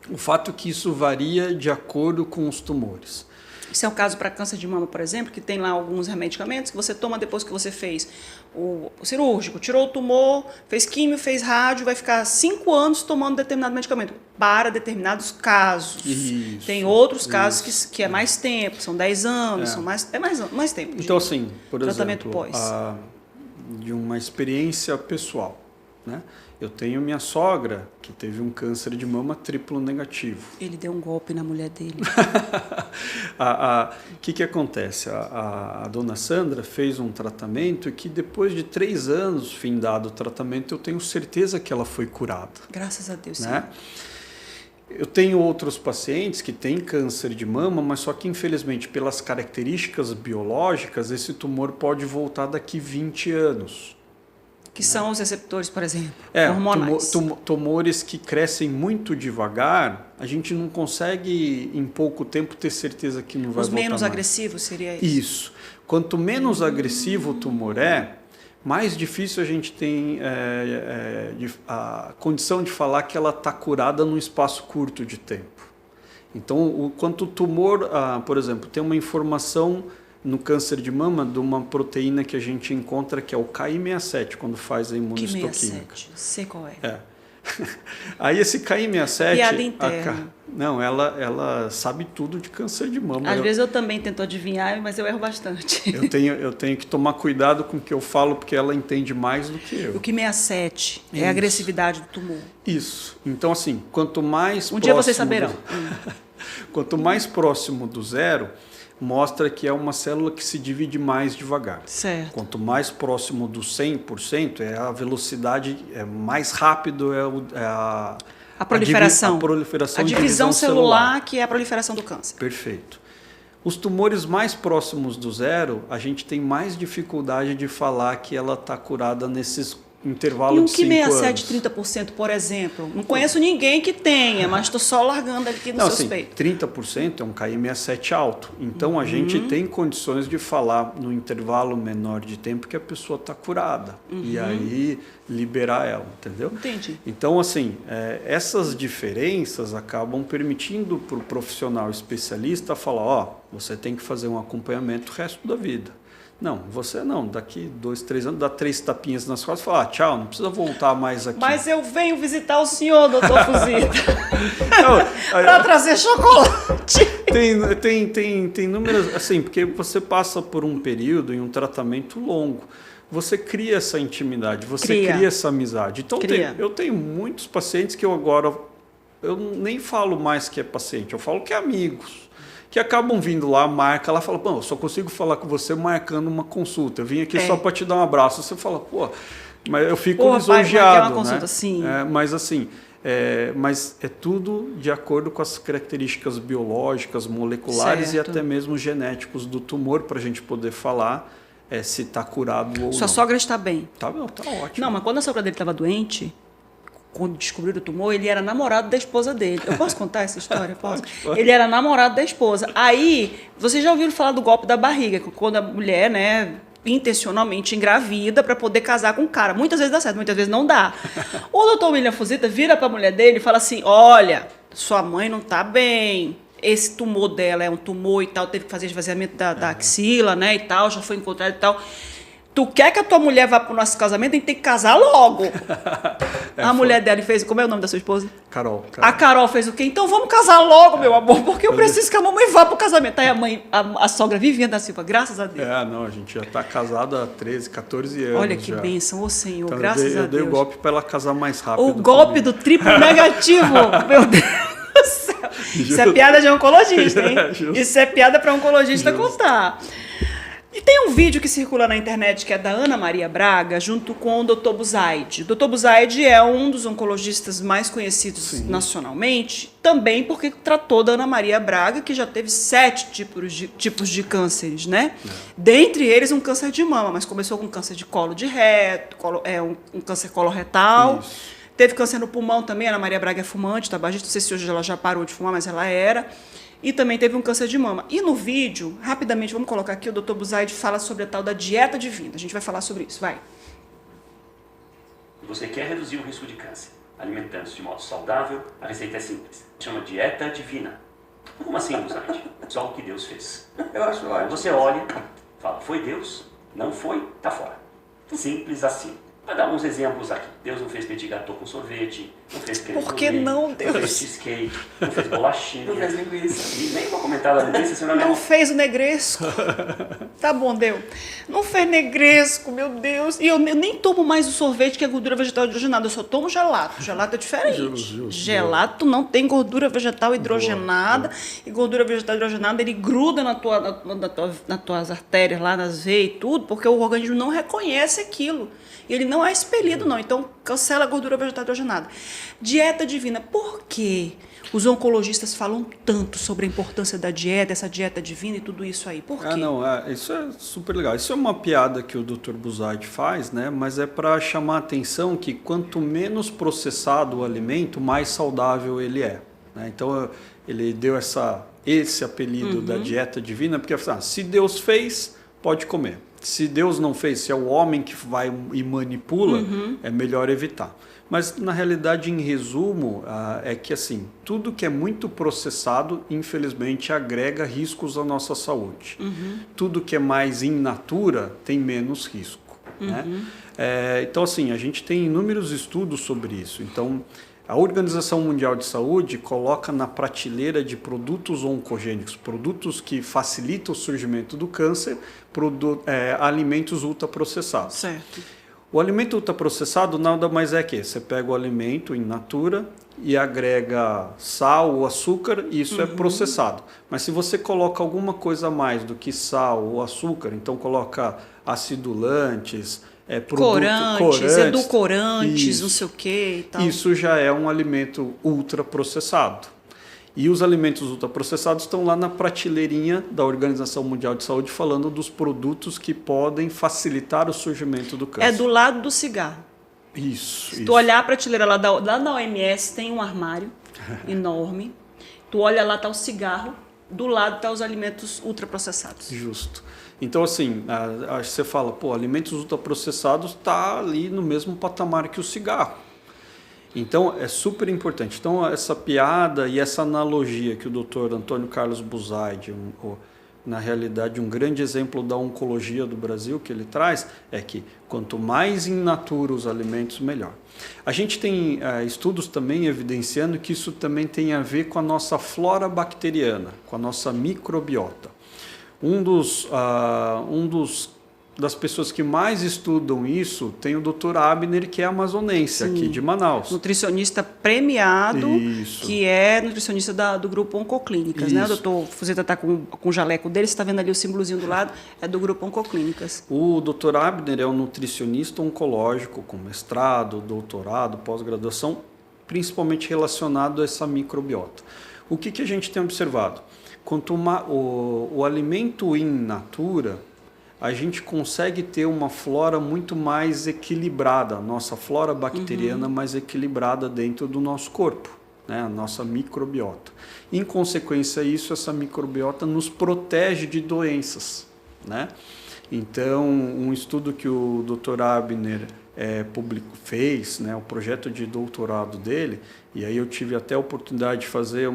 O fato é que isso varia de acordo com os tumores. Isso é o caso para câncer de mama, por exemplo, que tem lá alguns medicamentos que você toma depois que você fez o cirúrgico, tirou o tumor, fez químio, fez rádio, vai ficar 5 anos tomando determinado medicamento para determinados casos. Isso, tem outros casos que é mais tempo, são 10 anos, é mais tempo. Então, assim, por tratamento exemplo, pós. De uma experiência pessoal, né? Eu tenho minha sogra que teve um câncer de mama triplo negativo. Ele deu um golpe na mulher dele. O que acontece? A dona Sandra fez um tratamento que depois de 3 anos findado o tratamento, eu tenho certeza que ela foi curada. Graças a Deus, né? Eu tenho outros pacientes que têm câncer de mama, mas só que infelizmente pelas características biológicas, esse tumor pode voltar daqui 20 anos. Que são os receptores, por exemplo, hormonais. Tumores que crescem muito devagar, a gente não consegue em pouco tempo ter certeza que não vai voltar mais. Os menos agressivos seria isso? Isso. Quanto menos agressivo o tumor mais difícil a gente tem a condição de falar que ela está curada num espaço curto de tempo. Então, quanto o tumor, por exemplo, tem uma informação no câncer de mama de uma proteína que a gente encontra que é o Ki67, quando faz a imunistoquímica. Ki67, sei qual é. Aí esse Ki67... Piada interna. Não, ela sabe tudo de câncer de mama. Às vezes eu também tento adivinhar, mas eu erro bastante. Eu tenho que tomar cuidado com o que eu falo, porque ela entende mais do que eu. O Ki67 é a agressividade do tumor. Isso. Então, assim, quanto mais próximo... dia vocês saberão. Quanto mais próximo do zero, mostra que é uma célula que se divide mais devagar. Certo. Quanto mais próximo do 100%, a velocidade mais rápido, a proliferação. A divisão celular, que é a proliferação do câncer. Perfeito. Os tumores mais próximos do zero, a gente tem mais dificuldade de falar que ela está curada nesses intervalo de 5 anos. E um Ki67 30%, por exemplo? Não conheço ninguém que tenha, mas estou só largando aqui no suspeito. 30% é um Ki67 alto. Então, a gente tem condições de falar no intervalo menor de tempo que a pessoa está curada. E aí, liberar ela, entendeu? Entendi. Então, assim, essas diferenças acabam permitindo para o profissional especialista falar, você tem que fazer um acompanhamento o resto da vida. Não, você não. Daqui 2, 3 anos, dá 3 tapinhas nas costas e fala, tchau, não precisa voltar mais aqui. Mas eu venho visitar o senhor, doutor Fuzita, para trazer chocolate. Tem números, assim, porque você passa por um período em um tratamento longo. Você cria essa intimidade, você cria essa amizade. Então, eu tenho muitos pacientes que eu nem falo mais que é paciente, eu falo que é amigos. Que acabam vindo lá, marca lá, fala, eu só consigo falar com você marcando uma consulta. Eu vim aqui só para te dar um abraço. Você fala, mas eu fico lisonjeado, uma consulta, sim. Mas assim, mas é tudo de acordo com as características biológicas, moleculares e até mesmo genéticos do tumor, para a gente poder falar se está curado ou não. Sua sogra está bem? Tá ótimo. Não, mas quando a sogra dele estava doente, quando descobriram o tumor, ele era namorado da esposa dele. Eu posso contar essa história? Posso? Ele era namorado da esposa. Aí, vocês já ouviram falar do golpe da barriga, quando a mulher, intencionalmente engravida para poder casar com o cara. Muitas vezes dá certo, muitas vezes não dá. O doutor William Fuzita vira para a mulher dele e fala assim, olha, sua mãe não está bem, esse tumor dela é um tumor e tal, teve que fazer esvaziamento da axila, e tal, já foi encontrado e tal. Tu quer que a tua mulher vá para o nosso casamento, tem que casar logo. A mulher dela fez... Como é o nome da sua esposa? Carol. A Carol fez o quê? Então vamos casar logo, meu amor, porque eu preciso que a mamãe vá pro casamento. Aí a sogra Viviane da Silva, graças a Deus. Não, a gente já está casado há 13, 14 anos. Olha que já. bênção, ô Senhor, Então, graças a Deus. Eu dei o golpe para ela casar mais rápido. O golpe do triplo negativo, meu Deus do céu. Isso é piada de oncologista, hein? Isso é piada para oncologista contar. E tem um vídeo que circula na internet que é da Ana Maria Braga, junto com o Dr. Buzaide. O Dr. Buzaide é um dos oncologistas mais conhecidos nacionalmente, também porque tratou da Ana Maria Braga, que já teve 7 tipos de cânceres, né? Dentre eles, um câncer de mama, mas começou com câncer de colo de reto, um câncer coloretal. Isso. Teve câncer no pulmão também. A Ana Maria Braga é fumante, tabagista. Não sei se hoje ela já parou de fumar, mas ela era. E também teve um câncer de mama. E no vídeo, rapidamente, vamos colocar aqui, o Dr. Buzaide fala sobre a tal da dieta divina. A gente vai falar sobre isso, vai. Você quer reduzir o risco de câncer, alimentando-se de modo saudável, a receita é simples. Chama dieta divina. Como assim, Buzaide? Só o que Deus fez. Eu acho ótimo. Você olha, fala, foi Deus? Não foi? Tá fora. Simples assim. Vou dar alguns exemplos aqui. Deus não fez petit gâteau com sorvete, não fez creme Por que brulee, não, Deus? Não fez cheesecake, não fez bolachinha. Não fez linguiça. E nem vou comentar da linguiça, senão não fez o negresco. Tá bom, Deus. Não fez negresco, meu Deus. E eu nem tomo mais o sorvete que é gordura vegetal hidrogenada. Eu só tomo gelato. Gelato é diferente. Gelato não tem gordura vegetal hidrogenada. E gordura vegetal hidrogenada, ele gruda nas tuas artérias, lá nas veias e tudo, porque o organismo não reconhece aquilo. E ele não é expelido, não. Então, cancela a gordura vegetal hidrogenada. Dieta divina. Por quê? Os oncologistas falam tanto sobre a importância da dieta, essa dieta divina e tudo isso aí. Por quê? Isso é super legal. Isso é uma piada que o Dr. Buzaide faz, né? Mas é para chamar a atenção que quanto menos processado o alimento, mais saudável ele é. Né? Então, ele deu esse apelido da dieta divina, porque se Deus fez, pode comer. Se Deus não fez, se é o homem que vai e manipula, é melhor evitar. Mas, na realidade, em resumo, é que assim, tudo que é muito processado, infelizmente, agrega riscos à nossa saúde. Tudo que é mais in natura tem menos risco. Né? Então, assim, a gente tem inúmeros estudos sobre isso. Então, a Organização Mundial de Saúde coloca na prateleira de produtos oncogênicos, produtos que facilitam o surgimento do câncer, alimentos ultraprocessados. Certo. O alimento ultraprocessado nada mais é que você pega o alimento in natura e agrega sal ou açúcar, e isso é processado. Mas se você coloca alguma coisa a mais do que sal ou açúcar, então coloca acidulantes, corantes, edulcorantes, não sei o que e tal. Isso já é um alimento ultraprocessado. E os alimentos ultraprocessados estão lá na prateleirinha da Organização Mundial de Saúde falando dos produtos que podem facilitar o surgimento do câncer. É do lado do cigarro. Isso. Se tu olhar a prateleira lá da OMS, tem um armário enorme. Tu olha lá, tá o cigarro, do lado tá os alimentos ultraprocessados. Justo. Então, assim, você fala, alimentos ultraprocessados está ali no mesmo patamar que o cigarro. Então, é super importante. Então, essa piada e essa analogia que o Dr. Antônio Carlos Buzaide, na realidade, um grande exemplo da oncologia do Brasil que ele traz, é que quanto mais in natura os alimentos, melhor. A gente tem estudos também evidenciando que isso também tem a ver com a nossa flora bacteriana, com a nossa microbiota. Das pessoas que mais estudam isso tem o Dr. Abner, que é amazonense, aqui de Manaus. Nutricionista premiado, que é nutricionista do grupo Oncoclínicas. Né? O doutor Fuzeta está com o jaleco dele, você está vendo ali o símbolozinho do lado, é do grupo Oncoclínicas. O Dr. Abner é um nutricionista oncológico com mestrado, doutorado, pós-graduação, principalmente relacionado a essa microbiota. O que a gente tem observado? Quanto o alimento in natura, a gente consegue ter uma flora muito mais equilibrada, a nossa flora bacteriana mais equilibrada dentro do nosso corpo, né? A nossa microbiota. Em consequência disso, essa microbiota nos protege de doenças, né? Então, um estudo que o Dr. Abner fez, né, o projeto de doutorado dele, e aí eu tive até a oportunidade de fazer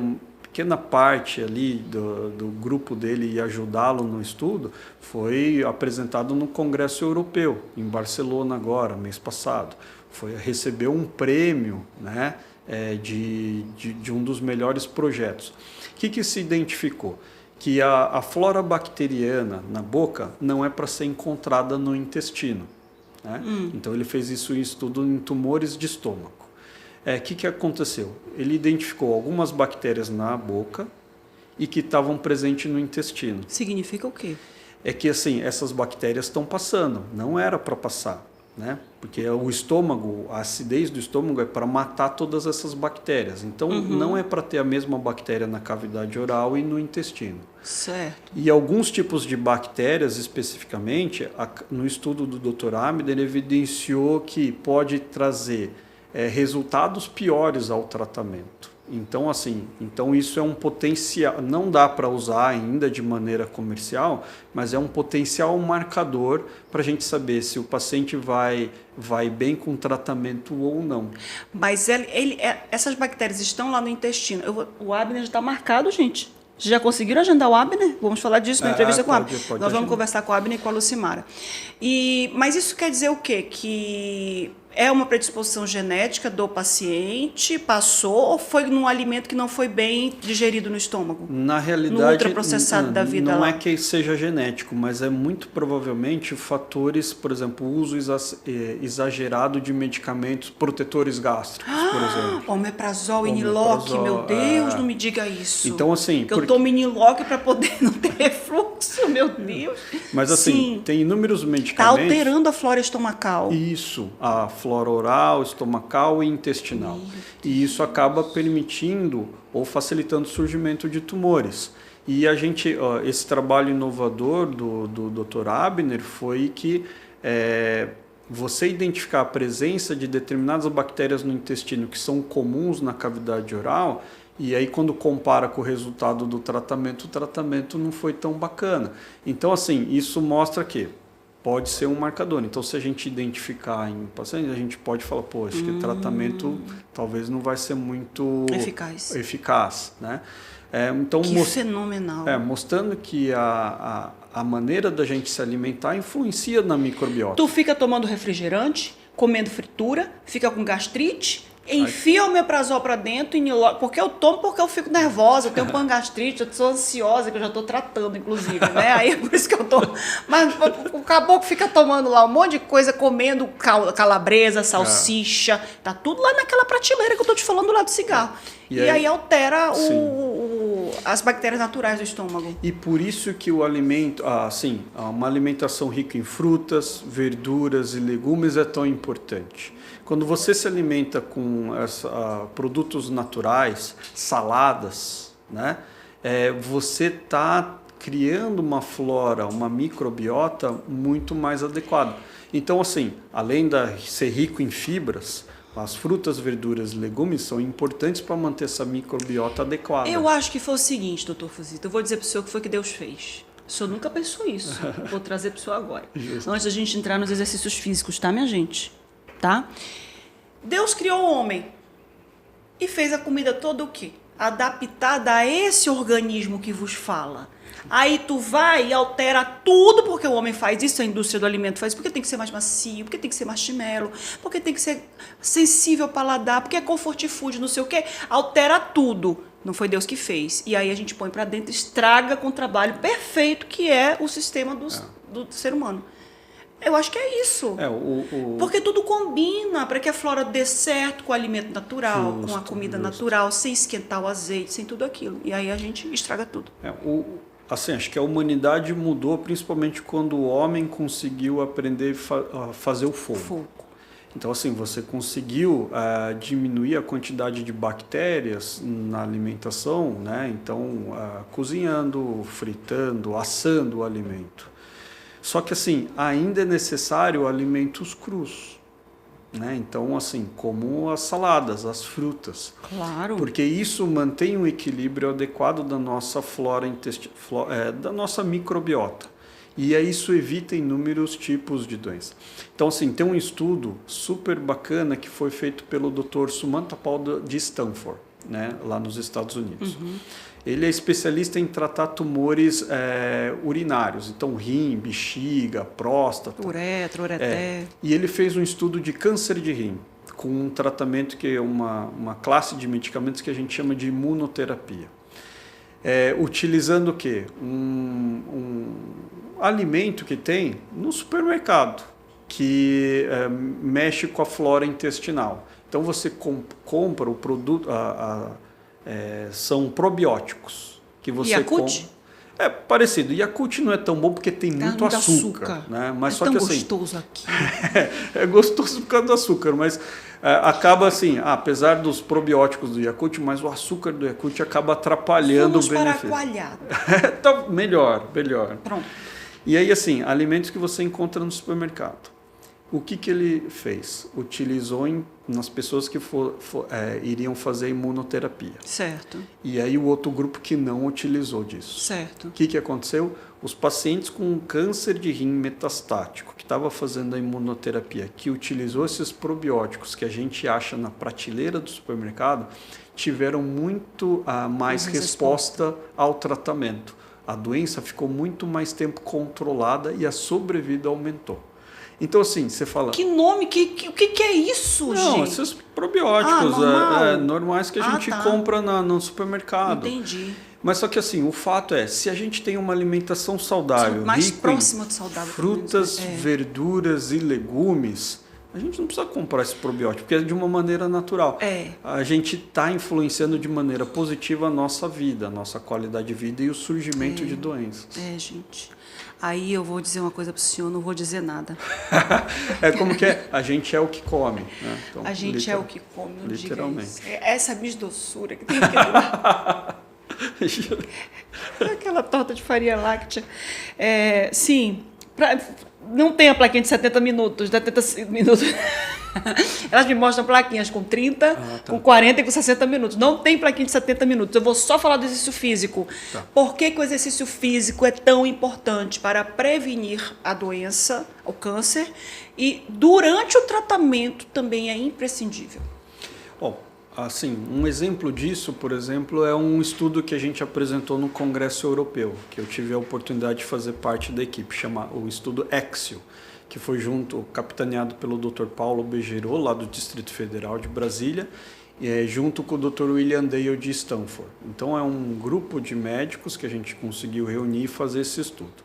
pequena parte ali do grupo dele e ajudá-lo no estudo foi apresentado no Congresso Europeu, em Barcelona agora, mês passado. Recebeu um prêmio, né, de um dos melhores projetos. O que se identificou? Que a flora bacteriana na boca não é para ser encontrada no intestino. Né? Então ele fez isso em estudo em tumores de estômago. O que aconteceu? Ele identificou algumas bactérias na boca e que estavam presentes no intestino. Significa o quê? É que assim, essas bactérias estão passando, não era para passar, né? Porque o estômago, a acidez do estômago é para matar todas essas bactérias. Então não é para ter a mesma bactéria na cavidade oral e no intestino. Certo. E alguns tipos de bactérias, especificamente, no estudo do Dr. Abner, ele evidenciou que pode trazer resultados piores ao tratamento. Então, assim, isso é um potencial, não dá para usar ainda de maneira comercial, mas é um potencial marcador para a gente saber se o paciente vai bem com o tratamento ou não. Mas essas bactérias estão lá no intestino. O Abner já está marcado, gente. Vocês já conseguiram agendar o Abner? Vamos falar disso na entrevista com o Abner. Nós vamos conversar com o Abner e com a Lucimara. Mas isso quer dizer o quê? Que é uma predisposição genética do paciente, passou, ou foi num alimento que não foi bem digerido no estômago? Na realidade, no ultraprocessado da vida não lá. é que seja genético, mas é muito provavelmente fatores, por exemplo, o uso exagerado de medicamentos protetores gástricos, por exemplo. Omeprazol e Niloc, meu Deus, não me diga isso. Então, assim... Eu tomo Niloc para poder não ter refluxo, meu Deus. Mas assim, tem inúmeros Está medicamentos... alterando a flora estomacal. Isso, a flora oral, estomacal e intestinal. E isso acaba permitindo ou facilitando o surgimento de tumores. E esse trabalho inovador do Dr. Abner foi que você identificar a presença de determinadas bactérias no intestino que são comuns na cavidade oral, e aí quando compara com o resultado do tratamento, o tratamento não foi tão bacana. Então, assim, isso mostra que pode ser um marcador. Então, se a gente identificar em pacientes, a gente pode falar, acho que o tratamento talvez não vai ser muito eficaz, né? Então, que fenomenal. Mostrando que a maneira da gente se alimentar influencia na microbiota. Tu fica tomando refrigerante, comendo fritura, fica com gastrite, enfia o omeprazol para dentro, porque eu tomo porque eu fico nervosa, eu tenho pangastrite, eu sou ansiosa, que eu já estou tratando, inclusive, né? Aí é por isso que eu tomo. Mas o caboclo fica tomando lá um monte de coisa, comendo calabresa, salsicha, tá tudo lá naquela prateleira que eu estou te falando lá do cigarro. E aí altera as bactérias naturais do estômago. E por isso que o alimento, uma alimentação rica em frutas, verduras e legumes é tão importante. Quando você se alimenta com produtos naturais, saladas, né, você está criando uma flora, uma microbiota muito mais adequada. Então, assim, além de ser rico em fibras, as frutas, verduras e legumes são importantes para manter essa microbiota adequada. Eu acho que foi o seguinte, doutor Fuzito, eu vou dizer para o senhor o que foi que Deus fez. O senhor nunca pensou isso. Vou trazer para o senhor agora. Justo. Antes da gente entrar nos exercícios físicos, tá, minha gente? Tá? Deus criou o homem e fez a comida toda o quê? Adaptada a esse organismo que vos fala. Aí tu vai e altera tudo, porque o homem faz isso, a indústria do alimento faz isso, porque tem que ser mais macio, porque tem que ser marshmallow, porque tem que ser sensível ao paladar, porque é comfort food, não sei o quê. Altera tudo. Não foi Deus que fez. E aí a gente põe para dentro, estraga com o trabalho perfeito que é o sistema do ser humano. Eu acho que é isso. Porque tudo combina para que a flora dê certo com o alimento natural, com a comida natural, sem esquentar o azeite, sem tudo aquilo. E aí a gente estraga tudo. Acho que a humanidade mudou principalmente quando o homem conseguiu aprender a fazer o fogo. Então, assim, você conseguiu diminuir a quantidade de bactérias na alimentação, né? Então, cozinhando, fritando, assando o alimento. Só que, assim, ainda é necessário alimentos crus, né? Então, assim, como as saladas, as frutas. Claro. Porque isso mantém um equilíbrio adequado da nossa flora intestinal, da nossa microbiota. E aí isso evita inúmeros tipos de doenças. Então, assim, tem um estudo super bacana que foi feito pelo Dr. Sumanta Pal de Stanford. né, lá nos Estados Unidos. Ele é especialista em tratar tumores urinários, então rim, bexiga, próstata. Uretra, ureté. E ele fez um estudo de câncer de rim, com um tratamento que é uma classe de medicamentos que a gente chama de imunoterapia. Utilizando o quê? Um alimento que tem no supermercado, que mexe com a flora intestinal. Então você compra o produto, são probióticos que você Yakult? É parecido. Yakult não é tão bom porque tem muito açúcar, né? Mas só tão que assim, gostoso aqui. é gostoso por causa do açúcar, mas acaba assim, apesar dos probióticos do Yakult, mas o açúcar do Yakult acaba atrapalhando o benefício. Vamos para a coalhada. Tá melhor. Pronto. E aí, assim, alimentos que você encontra no supermercado. O que ele fez? Utilizou nas pessoas que iriam fazer imunoterapia. Certo. E aí o outro grupo que não utilizou disso. Certo. O que aconteceu? Os pacientes com câncer de rim metastático, que estava fazendo a imunoterapia, que utilizou esses probióticos que a gente acha na prateleira do supermercado, tiveram muito mais resposta ao tratamento. A doença ficou muito mais tempo controlada e a sobrevida aumentou. Então, assim, você fala... Que nome? O que é isso, gente? Não, esses probióticos normais que a gente compra no supermercado. Entendi. Mas só que, assim, o fato é, se a gente tem uma alimentação saudável, mais próxima de saudável, frutas, verduras e legumes, a gente não precisa comprar esse probiótico, porque é de uma maneira natural. A gente está influenciando de maneira positiva a nossa vida, a nossa qualidade de vida e o surgimento de doenças. Gente... Aí eu vou dizer uma coisa para o senhor, não vou dizer nada. Como que é? A gente é o que come. Né? Então, a gente é o que come, não literalmente. Diga isso. Essa misdoçura que tem que aquela torta de farinha láctea. Sim, não tem a plaquinha de 70 minutos, 70 minutos. Elas me mostram plaquinhas com 30, com 40 e com 60 minutos. Não tem plaquinha de 70 minutos. Eu vou só falar do exercício físico. Por que o exercício físico é tão importante para prevenir a doença, o câncer, e durante o tratamento também é imprescindível? Bom, assim, um exemplo disso, por exemplo, é um estudo que a gente apresentou no Congresso Europeu, que eu tive a oportunidade de fazer parte da equipe, chama o estudo EXIO, que foi capitaneado pelo Dr. Paulo Bejerot, lá do Distrito Federal de Brasília, junto com o Dr. William Dale de Stanford. Então é um grupo de médicos que a gente conseguiu reunir e fazer esse estudo.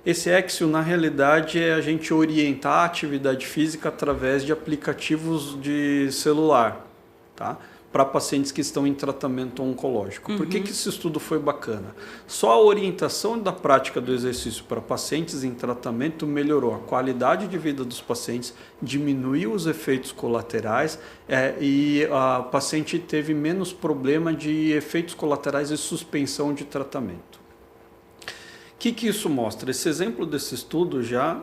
Esse EXIO, na realidade, é a gente orientar a atividade física através de aplicativos de celular, tá? Para pacientes que estão em tratamento oncológico. Por que esse estudo foi bacana? Só a orientação da prática do exercício para pacientes em tratamento melhorou a qualidade de vida dos pacientes, diminuiu os efeitos colaterais e a paciente teve menos problema de efeitos colaterais e suspensão de tratamento. O que isso mostra? Esse exemplo desse estudo já,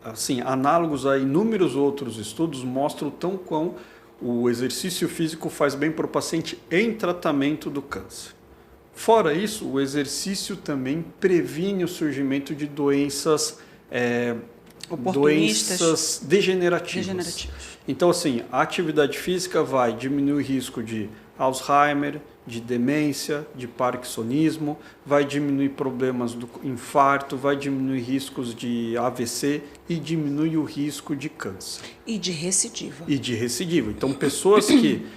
assim, análogos a inúmeros outros estudos, mostram o tão quão o exercício físico faz bem para o paciente em tratamento do câncer. Fora isso, o exercício também previne o surgimento de doenças degenerativas. Então, assim, a atividade física vai diminuir o risco de Alzheimer, de demência, de parkinsonismo, vai diminuir problemas do infarto, vai diminuir riscos de AVC e diminui o risco de câncer. E de recidiva. Então, pessoas que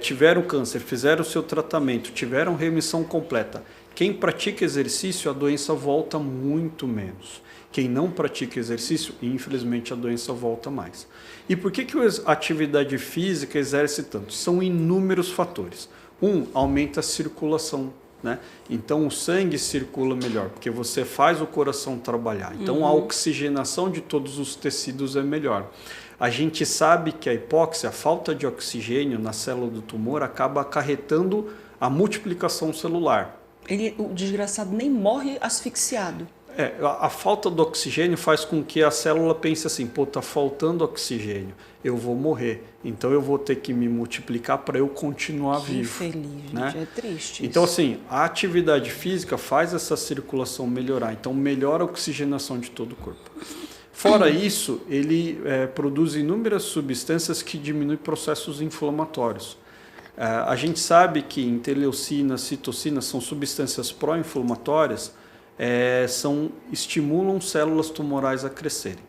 tiveram câncer, fizeram o seu tratamento, tiveram remissão completa, quem pratica exercício, a doença volta muito menos. Quem não pratica exercício, infelizmente, a doença volta mais. E por que a atividade física exerce tanto? São inúmeros fatores. Aumenta a circulação, né? Então o sangue circula melhor, porque você faz o coração trabalhar. Então a oxigenação de todos os tecidos é melhor. A gente sabe que a hipóxia, a falta de oxigênio na célula do tumor, acaba acarretando a multiplicação celular. O desgraçado nem morre asfixiado. A falta do oxigênio faz com que a célula pense assim, tá faltando oxigênio, eu vou morrer, então eu vou ter que me multiplicar para eu continuar vivo. Infeliz, né? Gente, é triste Então, isso. assim, a atividade física faz essa circulação melhorar, então melhora a oxigenação de todo o corpo. Fora isso, ele produz inúmeras substâncias que diminuem processos inflamatórios. A gente sabe que interleucina, citocina são substâncias pró-inflamatórias, estimulam células tumorais a crescerem.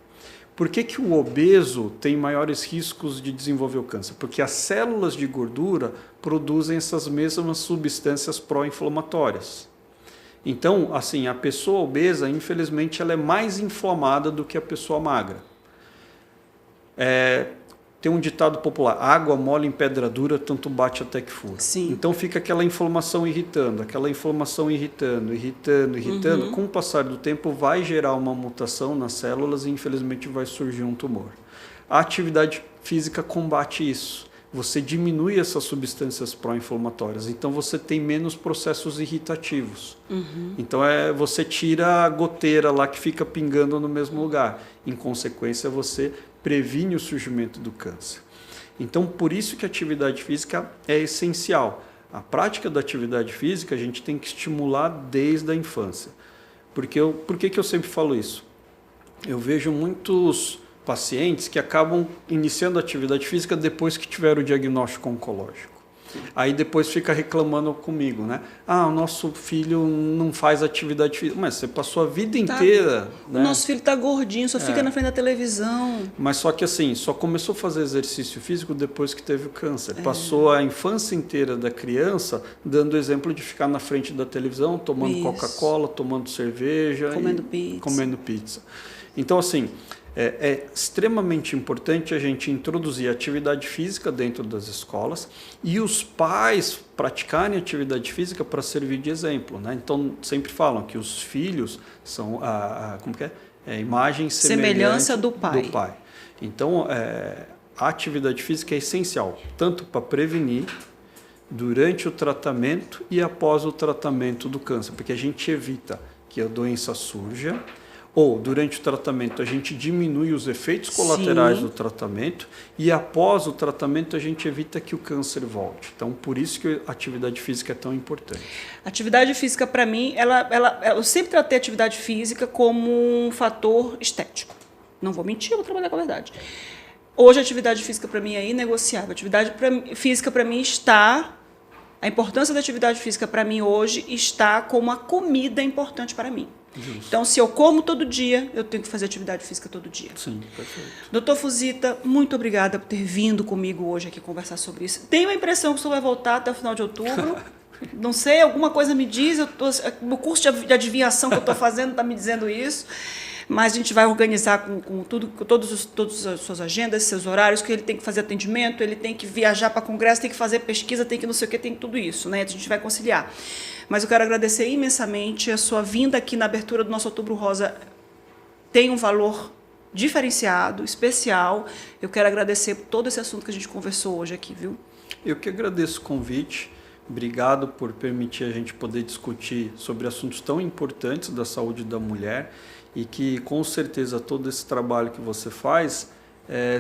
Por que o obeso tem maiores riscos de desenvolver o câncer? Porque as células de gordura produzem essas mesmas substâncias pró-inflamatórias. Então, assim, a pessoa obesa, infelizmente, ela é mais inflamada do que a pessoa magra. Tem um ditado popular: água mole em pedra dura, tanto bate até que fura. Sim. Então fica aquela inflamação irritando. Uhum. Com o passar do tempo vai gerar uma mutação nas células e infelizmente vai surgir um tumor. A atividade física combate isso. Você diminui essas substâncias pró-inflamatórias, então você tem menos processos irritativos. Uhum. Então você tira a goteira lá que fica pingando no mesmo lugar. Em consequência, você previne o surgimento do câncer. Então, por isso que a atividade física é essencial. A prática da atividade física a gente tem que estimular desde a infância. Por que eu sempre falo isso? Eu vejo muitos pacientes que acabam iniciando a atividade física depois que tiveram o diagnóstico oncológico. Aí depois fica reclamando comigo, né? O nosso filho não faz atividade física. Mas você passou a vida inteira... O nosso filho tá gordinho, só fica na frente da televisão. Mas só que assim, só começou a fazer exercício físico depois que teve o câncer. Passou a infância inteira da criança dando exemplo de ficar na frente da televisão, tomando Coca-Cola, tomando cerveja... Comendo pizza. Então assim... É extremamente importante a gente introduzir atividade física dentro das escolas e os pais praticarem atividade física para servir de exemplo, né? Então, sempre falam que os filhos são a imagem semelhança do pai. Então, a atividade física é essencial, tanto para prevenir, durante o tratamento e após o tratamento do câncer, porque a gente evita que a doença surja, ou durante o tratamento a gente diminui os efeitos colaterais do tratamento e após o tratamento a gente evita que o câncer volte. Então, por isso que a atividade física é tão importante. Atividade física, para mim, eu sempre tratei a atividade física como um fator estético. Não vou mentir, eu vou trabalhar com a verdade. Hoje a atividade física para mim é inegociável. A atividade física para mim a importância da atividade física para mim hoje está como a comida importante para mim. Justo. Então, se eu como todo dia, eu tenho que fazer atividade física todo dia. Sim, perfeito. Doutor Fuzita, muito obrigada por ter vindo comigo hoje aqui conversar sobre isso. Tenho a impressão que o senhor vai voltar até o final de outubro. Não sei, alguma coisa me diz. O curso de adivinhação que eu estou fazendo está me dizendo isso. Mas a gente vai organizar com todas as suas agendas, seus horários, que ele tem que fazer atendimento, ele tem que viajar para congresso, tem que fazer pesquisa, tem que não sei o que, tem tudo isso, né? A gente vai conciliar. Mas eu quero agradecer imensamente a sua vinda aqui na abertura do nosso Outubro Rosa. Tem um valor diferenciado, especial. Eu quero agradecer por todo esse assunto que a gente conversou hoje aqui, viu? Eu que agradeço o convite. Obrigado por permitir a gente poder discutir sobre assuntos tão importantes da saúde da mulher e que, com certeza, todo esse trabalho que você faz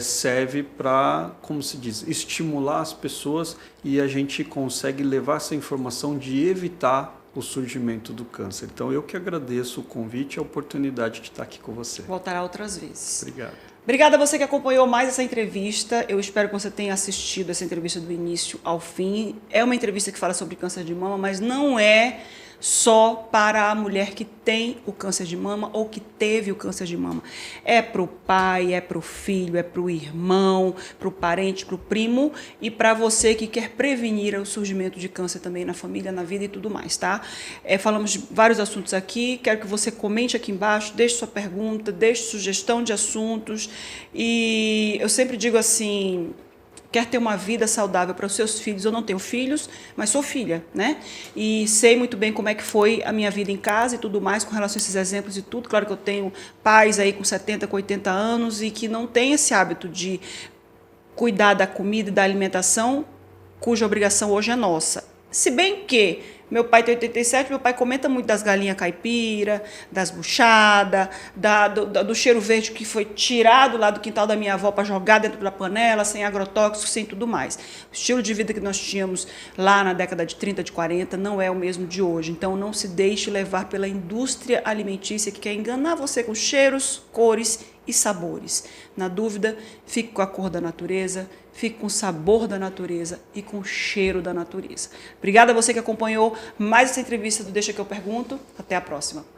serve para, como se diz, estimular as pessoas e a gente consegue levar essa informação de evitar o surgimento do câncer. Então, eu que agradeço o convite e a oportunidade de estar aqui com você. Voltará outras vezes. Obrigado. Obrigada a você que acompanhou mais essa entrevista. Eu espero que você tenha assistido essa entrevista do início ao fim. É uma entrevista que fala sobre câncer de mama, mas não é só para a mulher que tem o câncer de mama ou que teve o câncer de mama. É para o pai, é para o filho, é para o irmão, para o parente, para o primo e para você que quer prevenir o surgimento de câncer também na família, na vida e tudo mais, tá? Falamos de vários assuntos aqui, quero que você comente aqui embaixo, deixe sua pergunta, deixe sugestão de assuntos e eu sempre digo assim... Quer ter uma vida saudável para os seus filhos? Eu não tenho filhos, mas sou filha, né? E sei muito bem como é que foi a minha vida em casa e tudo mais com relação a esses exemplos e tudo. Claro que eu tenho pais aí com 70, com 80 anos e que não têm esse hábito de cuidar da comida e da alimentação, cuja obrigação hoje é nossa. Se bem que meu pai tem 87, meu pai comenta muito das galinhas caipira, das buchadas, do cheiro verde que foi tirado lá do quintal da minha avó para jogar dentro da panela, sem agrotóxicos, sem tudo mais. O estilo de vida que nós tínhamos lá na década de 30, de 40, não é o mesmo de hoje. Então, não se deixe levar pela indústria alimentícia que quer enganar você com cheiros, cores e sabores. Na dúvida, fique com a cor da natureza, fique com o sabor da natureza e com o cheiro da natureza. Obrigada a você que acompanhou mais essa entrevista do Deixa que eu pergunto. Até a próxima.